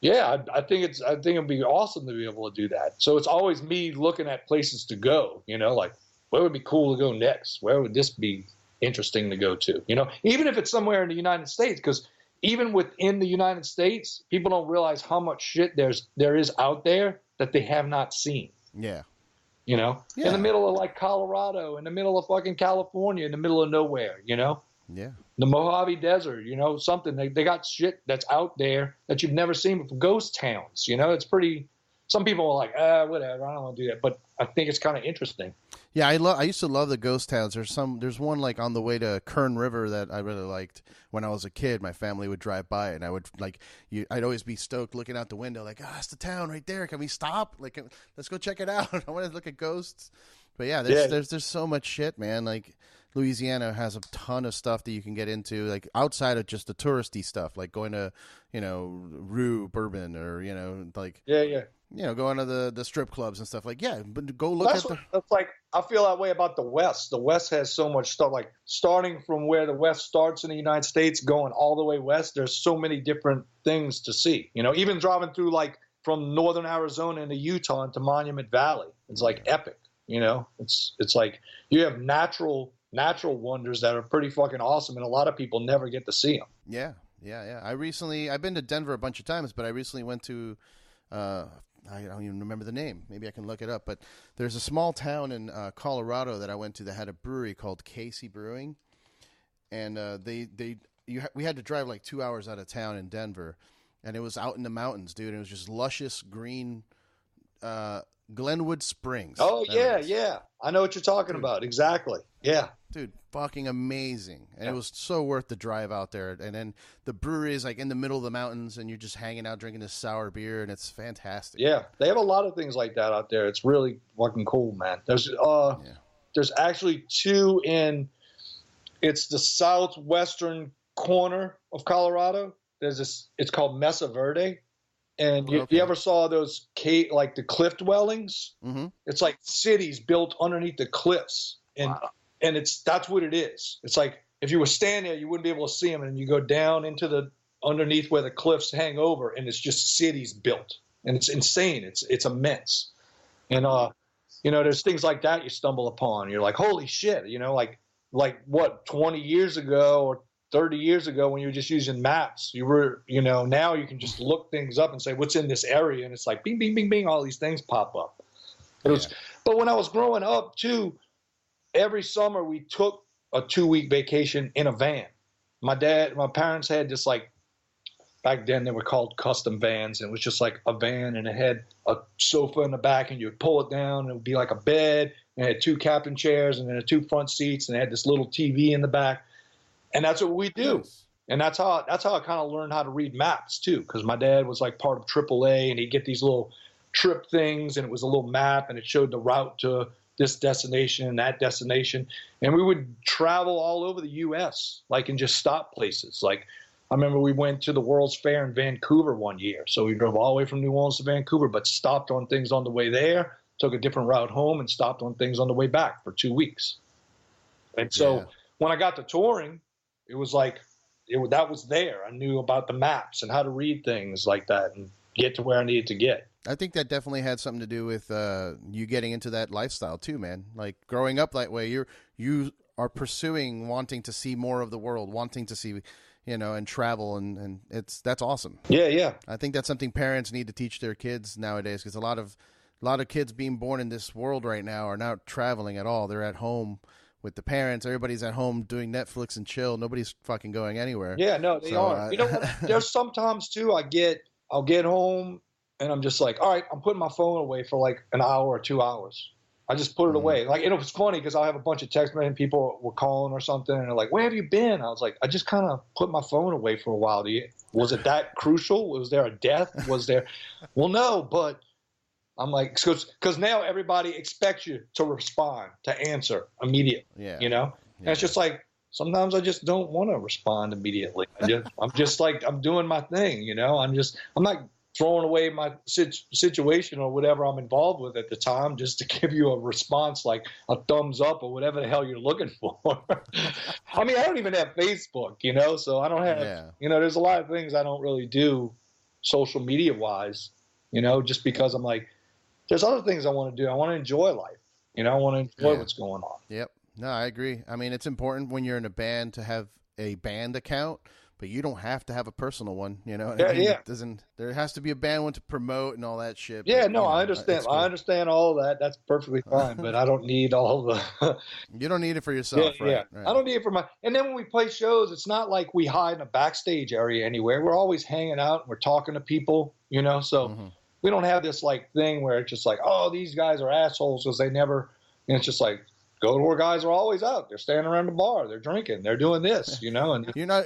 Speaker 2: Yeah, I think it'd be awesome to be able to do that. So it's always me looking at places to go, you know, like where would be cool to go next? Where would this be interesting to go to? You know, even if it's somewhere in the United States, because even within the United States, people don't realize how much shit there is out there that they have not seen.
Speaker 1: Yeah.
Speaker 2: You know, in the middle of like Colorado, in the middle of fucking California, in the middle of nowhere, you know?
Speaker 1: Yeah.
Speaker 2: The Mojave Desert, you know, something. They got shit that's out there that you've never seen before. Ghost towns, you know, it's pretty. Some people are like, whatever, I don't want to do that. But I think it's kind of interesting.
Speaker 1: Yeah, I used to love the ghost towns. There's one like on the way to Kern River that I really liked when I was a kid. My family would drive by it, and I would I'd always be stoked looking out the window like, it's the town right there. Can we stop? Like, let's go check it out. I want to look at ghosts. But yeah, there's so much shit, man. Like Louisiana has a ton of stuff that you can get into, like outside of just the touristy stuff, like going to, you know, Rue Bourbon or, you know, like you know, going to the strip clubs and stuff. Like, but go look
Speaker 2: that's like, I feel that way about the West. The West has so much stuff, like starting from where the West starts in the United States, going all the way west. There's so many different things to see, you know, even driving through like from northern Arizona into Utah into Monument Valley. It's like epic, you know, it's like you have natural wonders that are pretty fucking awesome. And a lot of people never get to see them.
Speaker 1: Yeah. I've been to Denver a bunch of times, but I recently went to, I don't even remember the name. Maybe I can look it up. But there's a small town in Colorado that I went to that had a brewery called Casey Brewing, and we had to drive like 2 hours out of town in Denver, and it was out in the mountains, dude. And it was just luscious green Glenwood Springs.
Speaker 2: Oh yeah, I know what you're talking about. Exactly. Yeah,
Speaker 1: dude, fucking amazing. And it was so worth the drive out there. And then the brewery is like in the middle of the mountains, and you're just hanging out drinking this sour beer, and it's fantastic.
Speaker 2: Yeah, they have a lot of things like that out there. It's really fucking cool, man. There's actually two it's the southwestern corner of Colorado. There's this, it's called Mesa Verde. And you ever saw those like the cliff dwellings? Mm-hmm. It's like cities built underneath the cliffs. And and that's what it is. It's like if you were standing there, you wouldn't be able to see them. And you go down into underneath where the cliffs hang over, and it's just cities built. And it's insane. It's immense. And, you know, there's things like that you stumble upon. You're like, holy shit, you know, like what, 20 years ago or 30 years ago when you were just using maps, you were, you know, now you can just look things up and say, what's in this area? And it's like, bing, bing, bing, bing, all these things pop up. But when I was growing up too, every summer we took a 2-week vacation in a van. My parents had this, like, back then they were called custom vans. And it was just like a van, and it had a sofa in the back, and you would pull it down, and it would be like a bed, and it had 2 captain chairs, and then 2 front seats, and it had this little TV in the back. And that's what we do. Nice. And that's how I kind of learned how to read maps too, because my dad was like part of AAA, and he'd get these little trip things, and it was a little map, and it showed the route to this destination and that destination. And we would travel all over the U.S., like, and just stop places. Like, I remember we went to the World's Fair in Vancouver one year. So we drove all the way from New Orleans to Vancouver, but stopped on things on the way there, took a different route home, and stopped on things on the way back for 2 weeks. And so when I got to touring, it was like that was there. I knew about the maps and how to read things like that and get to where I needed to get.
Speaker 1: I think that definitely had something to do with you getting into that lifestyle too, man. Like growing up that way, you are pursuing wanting to see more of the world, wanting to see, and travel, and that's awesome.
Speaker 2: Yeah.
Speaker 1: I think that's something parents need to teach their kids nowadays, because a lot of kids being born in this world right now are not traveling at all. They're at home with the parents. Everybody's at home doing Netflix and chill. Nobody's fucking going anywhere.
Speaker 2: Yeah, no, they aren't. What? There's sometimes too I'll get home and I'm just like, all right, I'm putting my phone away for like an hour or 2 hours. I just put it away. Like, it was funny because I have a bunch of text messages, people were calling or something, and they're like, where have you been? I was like, I just kind of put my phone away for a while. Was it that crucial? Was there a death? Was there? Well, no, but I'm like, because now everybody expects you to respond, to answer immediately, And it's just like, sometimes I just don't want to respond immediately. I'm just like, I'm doing my thing, I'm not throwing away my situation or whatever I'm involved with at the time just to give you a response like a thumbs up or whatever the hell you're looking for. I mean, I don't even have Facebook, so I don't have, there's a lot of things I don't really do social media wise, just because I'm like, there's other things I want to do. I want to enjoy life. I want to enjoy what's going on.
Speaker 1: Yep. No, I agree. I mean, it's important when you're in a band to have a band account, but you don't have to have a personal one, There has to be a band one to promote and all that shit.
Speaker 2: Yeah,
Speaker 1: but,
Speaker 2: I understand. Cool. I understand all that. That's perfectly fine, but I don't need all the...
Speaker 1: You don't need it for yourself, right?
Speaker 2: I don't need it for my... And then when we play shows, it's not like we hide in a backstage area anywhere. We're always hanging out and we're talking to people, so we don't have this like thing where it's just like, oh, these guys are assholes because they never... And it's just like, Goatwhore guys are always out. They're standing around the bar. They're drinking. They're doing this, and...
Speaker 1: You're not...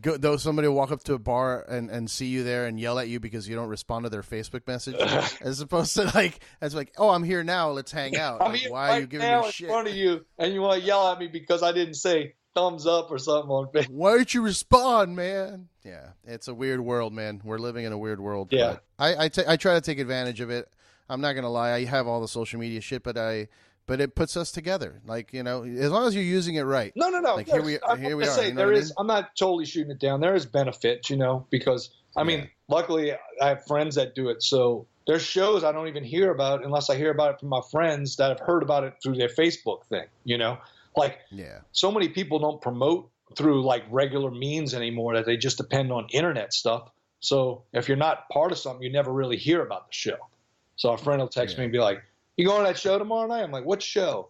Speaker 1: Though somebody will walk up to a bar and see you there and yell at you because you don't respond to their Facebook message, as opposed to like, oh, I'm here now, let's hang out.
Speaker 2: I'm
Speaker 1: like,
Speaker 2: here
Speaker 1: why are you giving
Speaker 2: now
Speaker 1: me shit
Speaker 2: in front of you, and you want to yell at me because I didn't say thumbs up or something on Facebook?
Speaker 1: Why don't you respond, man? Yeah, it's a weird world, man. We're living in a weird world.
Speaker 2: Yeah,
Speaker 1: I try to take advantage of it. I'm not gonna lie, I have all the social media shit, but it puts us together. Like, as long as you're using it right.
Speaker 2: No.
Speaker 1: Like, here we are.
Speaker 2: I'm not totally shooting it down. There is benefit, because, I mean, luckily I have friends that do it. So there's shows I don't even hear about unless I hear about it from my friends that have heard about it through their Facebook thing, Like, so many people don't promote through, like, regular means anymore that they just depend on internet stuff. So if you're not part of something, you never really hear about the show. So a friend will text me and be like, you going to that show tomorrow night? I'm like, what show?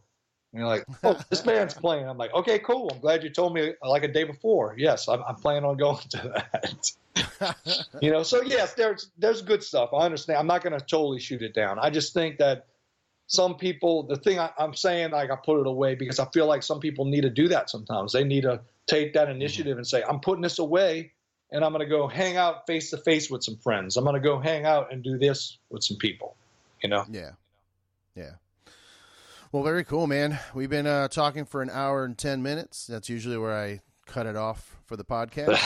Speaker 2: And you're like, oh, this band's playing. I'm like, okay, cool. I'm glad you told me like a day before. Yes, I'm planning on going to that. So yes, there's good stuff. I understand. I'm not going to totally shoot it down. I just think that some people, the thing I'm saying, like, I put it away because I feel like some people need to do that sometimes. They need to take that initiative and say, I'm putting this away and I'm going to go hang out face to face with some friends. I'm going to go hang out and do this with some people,
Speaker 1: Yeah. Well, very cool, man. We've been talking for an hour and 10 minutes. That's usually where I cut it off for the podcast.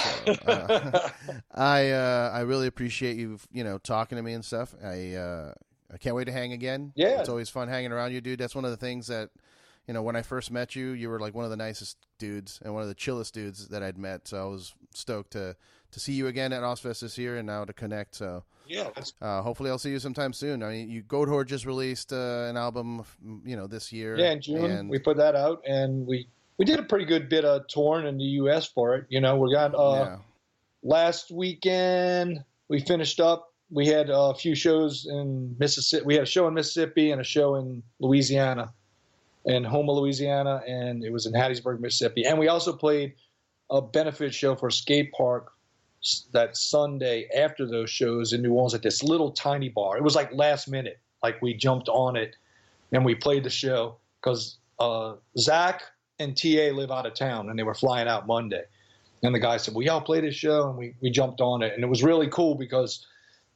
Speaker 1: So, I really appreciate you, talking to me and stuff. I can't wait to hang again.
Speaker 2: Yeah.
Speaker 1: It's always fun hanging around you, dude. That's one of the things that, when I first met you, you were like one of the nicest dudes and one of the chillest dudes that I'd met. So I was stoked to see you again at Ozfest this year and now to connect. So
Speaker 2: yeah,
Speaker 1: hopefully I'll see you sometime soon. I mean, Goatwhore just released an album, this year.
Speaker 2: Yeah, in June we put that out, and we did a pretty good bit of touring in the U.S. for it. We got last weekend we finished up. We had a few shows in Mississippi. We had a show in Mississippi and a show in Louisiana, in Houma, Louisiana, and it was in Hattiesburg, Mississippi. And we also played a benefit show for a skate park that Sunday after those shows in New Orleans at this little tiny bar. It was like last minute. Like, we jumped on it and we played the show because Zach and TA live out of town and they were flying out Monday. And the guy said, well, y'all play this show, and we jumped on it. And it was really cool because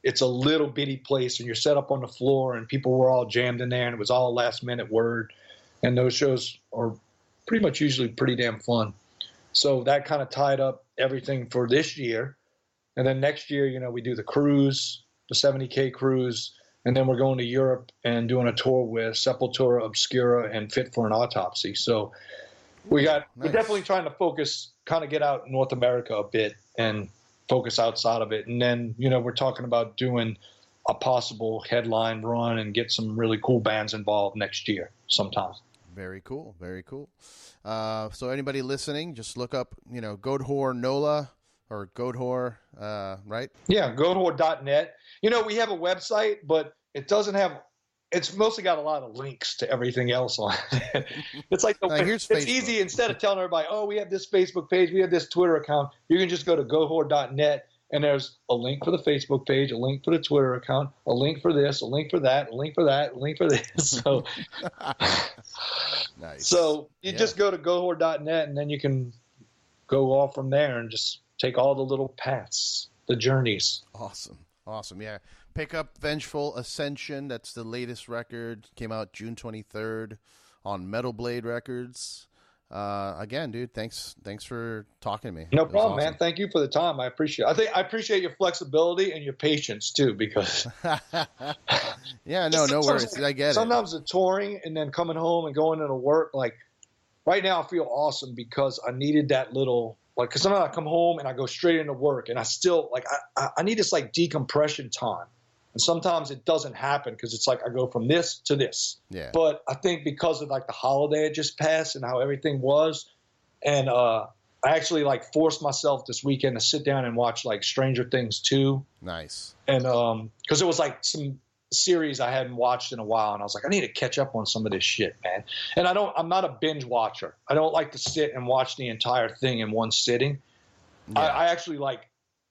Speaker 2: it's a little bitty place and you're set up on the floor and people were all jammed in there and it was all last minute word. And those shows are pretty much usually pretty damn fun. So that kind of tied up everything for this year. And then next year, we do the cruise, the 70K cruise, and then we're going to Europe and doing a tour with Sepultura, Obscura, and Fit for an Autopsy. So We're
Speaker 1: Nice.
Speaker 2: definitely trying to focus, kind of get out in North America a bit and focus outside of it. And then, we're talking about doing a possible headline run and get some really cool bands involved next year sometime.
Speaker 1: Very cool. Very cool. So anybody listening, just look up, Goatwhore NOLA or Goatwhore, right?
Speaker 2: Yeah, goatwhore.net. We have a website, but it doesn't have. It's mostly got a lot of links to everything else on it. It's like it's Facebook. Easy. Instead of telling everybody, oh, we have this Facebook page, we have this Twitter account, you can just go to goatwhore.net, and there's a link for the Facebook page, a link for the Twitter account, a link for this, a link for that, a link for that, a link for this. So,
Speaker 1: nice.
Speaker 2: So you just go to goatwhore.net, and then you can go off from there and just take all the little paths, the journeys.
Speaker 1: Awesome. Yeah. Pick up Vengeful Ascension. That's the latest record. Came out June 23rd on Metal Blade Records. Again, dude, thanks for talking to me.
Speaker 2: No problem, awesome. Man. Thank you for the time. I appreciate it. I appreciate your flexibility and your patience too, because
Speaker 1: yeah, no worries. I get it.
Speaker 2: Sometimes the touring and then coming home and going into work, like right now I feel awesome because I needed that little, like, because sometimes I come home and I go straight into work and I still, like, I need this, like, decompression time. And sometimes it doesn't happen because it's like I go from this to this.
Speaker 1: Yeah.
Speaker 2: But I think because of, like, the holiday had just passed and how everything was, and I actually, like, forced myself this weekend to sit down and watch, like, Stranger Things 2.
Speaker 1: Nice.
Speaker 2: And because it was, like, some series I hadn't watched in a while, and I was like, I need to catch up on some of this shit, man. And I'm not a binge watcher. I don't like to sit and watch the entire thing in one sitting. Yeah. I actually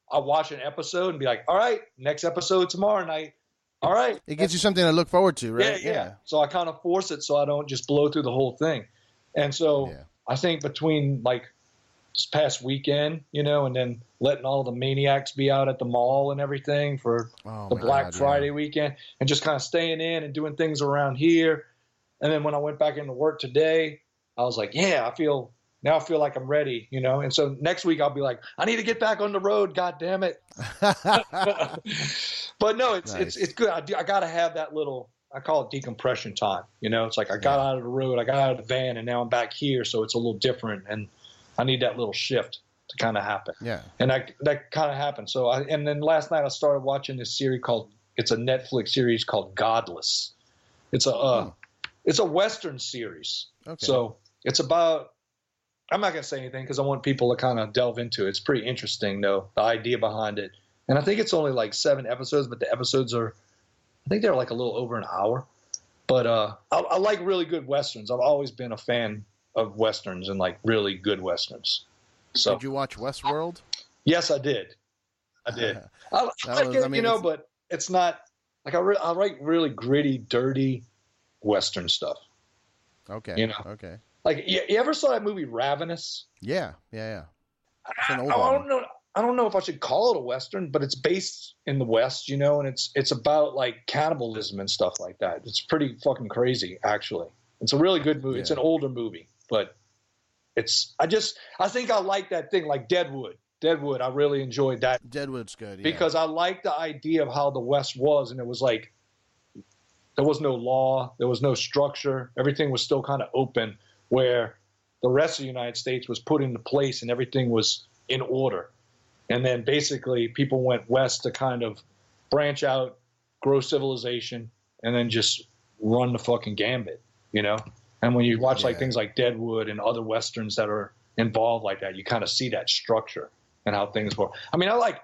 Speaker 2: I watch an episode and be like, all right, next episode tomorrow night. All right.
Speaker 1: It gives you something to look forward to, right?
Speaker 2: Yeah. So I kind of force it so I don't just blow through the whole thing. And so I think between, like, this past weekend, and then letting all the maniacs be out at the mall and everything for the Black Friday weekend, and just kind of staying in and doing things around here. And then when I went back into work today, I was like, I feel like I'm ready, And so next week I'll be like, I need to get back on the road. God damn it. But no, it's good. I got to have that little, I call it decompression time. It's like I got out of the road, I got out of the van, and now I'm back here. So it's a little different. And I need that little shift to kind of happen. Yeah. And that kind of happened. So and then last night I started watching this series it's a Netflix series called Godless. It's a Western series. Okay. So it's about, I'm not going to say anything because I want people to kind of delve into it. It's pretty interesting though, the idea behind it. And I think it's only like 7 episodes, but the episodes I think they're like a little over an hour. But I like really good Westerns. I've always been a fan of Westerns and like really good Westerns. So
Speaker 1: did you watch Westworld?
Speaker 2: Yes, I did. I like it, but it's not like I like really gritty, dirty Western stuff.
Speaker 1: Okay. Okay.
Speaker 2: Like you ever saw that movie Ravenous?
Speaker 1: Yeah. It's an old
Speaker 2: one. I don't know if I should call it a Western, but it's based in the West, and it's about like cannibalism and stuff like that. It's pretty fucking crazy, actually. It's a really good movie. Yeah. It's an older movie, but I think I like that thing, like Deadwood. I really enjoyed that.
Speaker 1: Deadwood's good, yeah.
Speaker 2: Because I like the idea of how the West was, and it was like there was no law, there was no structure. Everything was still kind of open, where the rest of the United States was put into place and everything was in order. And then basically people went west to kind of branch out, grow civilization, and then just run the fucking gambit, And when you watch like things like Deadwood and other Westerns that are involved like that, you kind of see that structure and how things work. I mean, I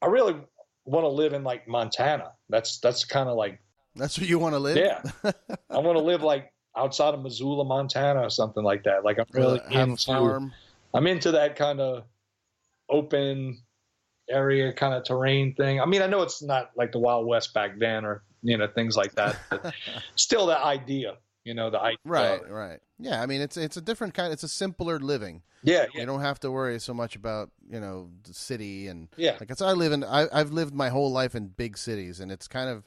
Speaker 2: really want to live in like Montana. That's kind of like.
Speaker 1: That's where you want to live?
Speaker 2: Yeah. I want to live like outside of Missoula, Montana or something like that. Like I'm really I'm into that kind of open area kind of terrain thing. I mean, I know it's not like the Wild West back then or, things like that, but still the idea. The idea.
Speaker 1: Right. Yeah, I mean, it's a different kind. It's a simpler living.
Speaker 2: Yeah.
Speaker 1: You don't have to worry so much about the city and
Speaker 2: like
Speaker 1: I've lived my whole life in big cities, and it's kind of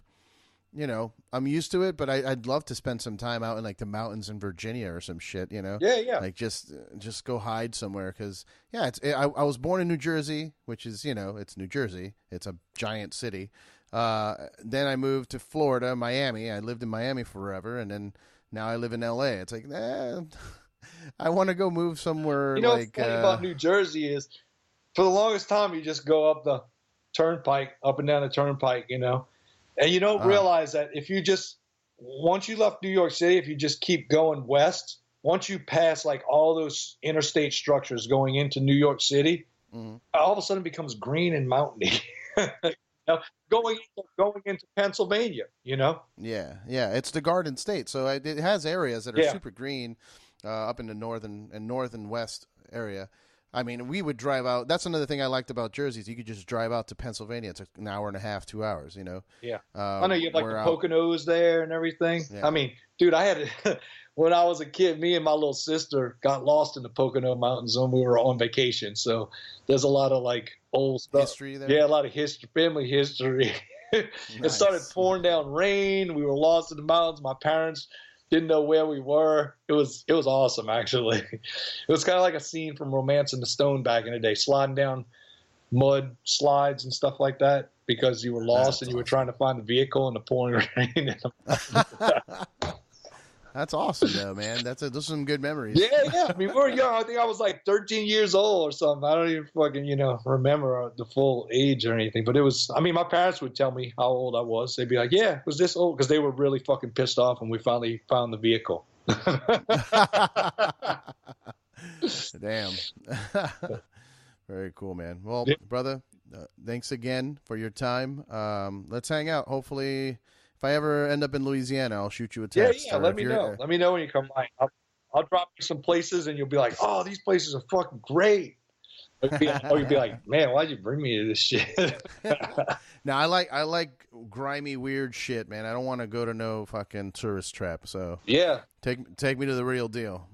Speaker 1: I'm used to it, but I'd love to spend some time out in like the mountains in Virginia or some shit.
Speaker 2: Yeah.
Speaker 1: Like just go hide somewhere because I was born in New Jersey, which is it's New Jersey. It's a giant city. Then I moved to Florida, Miami. I lived in Miami forever, and then now I live in LA. It's like, I want to go move somewhere.
Speaker 2: You know,
Speaker 1: like,
Speaker 2: what's funny about New Jersey is, for the longest time, you just go up the turnpike, up and down the turnpike, you know, and you don't realize that if you just, once you left New York City, if you just keep going west, once you pass like all those interstate structures going into New York City, all of a sudden it becomes green and mountainy. You know, going into Pennsylvania, you know?
Speaker 1: Yeah. It's the Garden State, so it has areas that are super green up in the north and west area. I mean, we would drive out. That's another thing I liked about Jersey is you could just drive out to Pennsylvania. It's an hour and a half, 2 hours, you know?
Speaker 2: Yeah. I know you have like the Poconos there and everything. Yeah. I mean, dude, I had to, when I was a kid, me and my little sister got lost in the Pocono Mountains when we were on vacation. So there's a lot of like old stuff. History there? Yeah, a lot of history, family history. Nice. It started pouring down rain. We were lost in the mountains. My parents didn't know where we were. It was awesome, actually. It was kind of like a scene from Romancing the Stone back in the day, sliding down mud slides and stuff like that because you were lost and you were trying to find the vehicle in the pouring rain.
Speaker 1: That's awesome, though, man. Those are some good memories.
Speaker 2: Yeah. I mean, we were young. I think I was like 13 years old or something. I don't even fucking, remember the full age or anything. But it was, I mean, my parents would tell me how old I was. They'd be like, yeah, it was this old. Because they were really fucking pissed off when we finally found the vehicle.
Speaker 1: Damn. Very cool, man. Well, brother, thanks again for your time. Let's hang out. Hopefully, if I ever end up in Louisiana, I'll shoot you a text.
Speaker 2: Yeah, let me know. Let me know when you come by. I'll drop you some places, and you'll be like, oh, these places are fucking great. Or you'll be like, man, why'd you bring me to this shit?
Speaker 1: No, I like grimy, weird shit, man. I don't want to go to no fucking tourist trap. So
Speaker 2: yeah,
Speaker 1: take me to the real deal.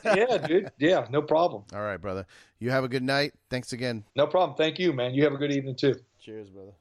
Speaker 2: Yeah, dude. Yeah, no problem.
Speaker 1: All right, brother. You have a good night. Thanks again.
Speaker 2: No problem. Thank you, man. You have a good evening too.
Speaker 1: Cheers, brother.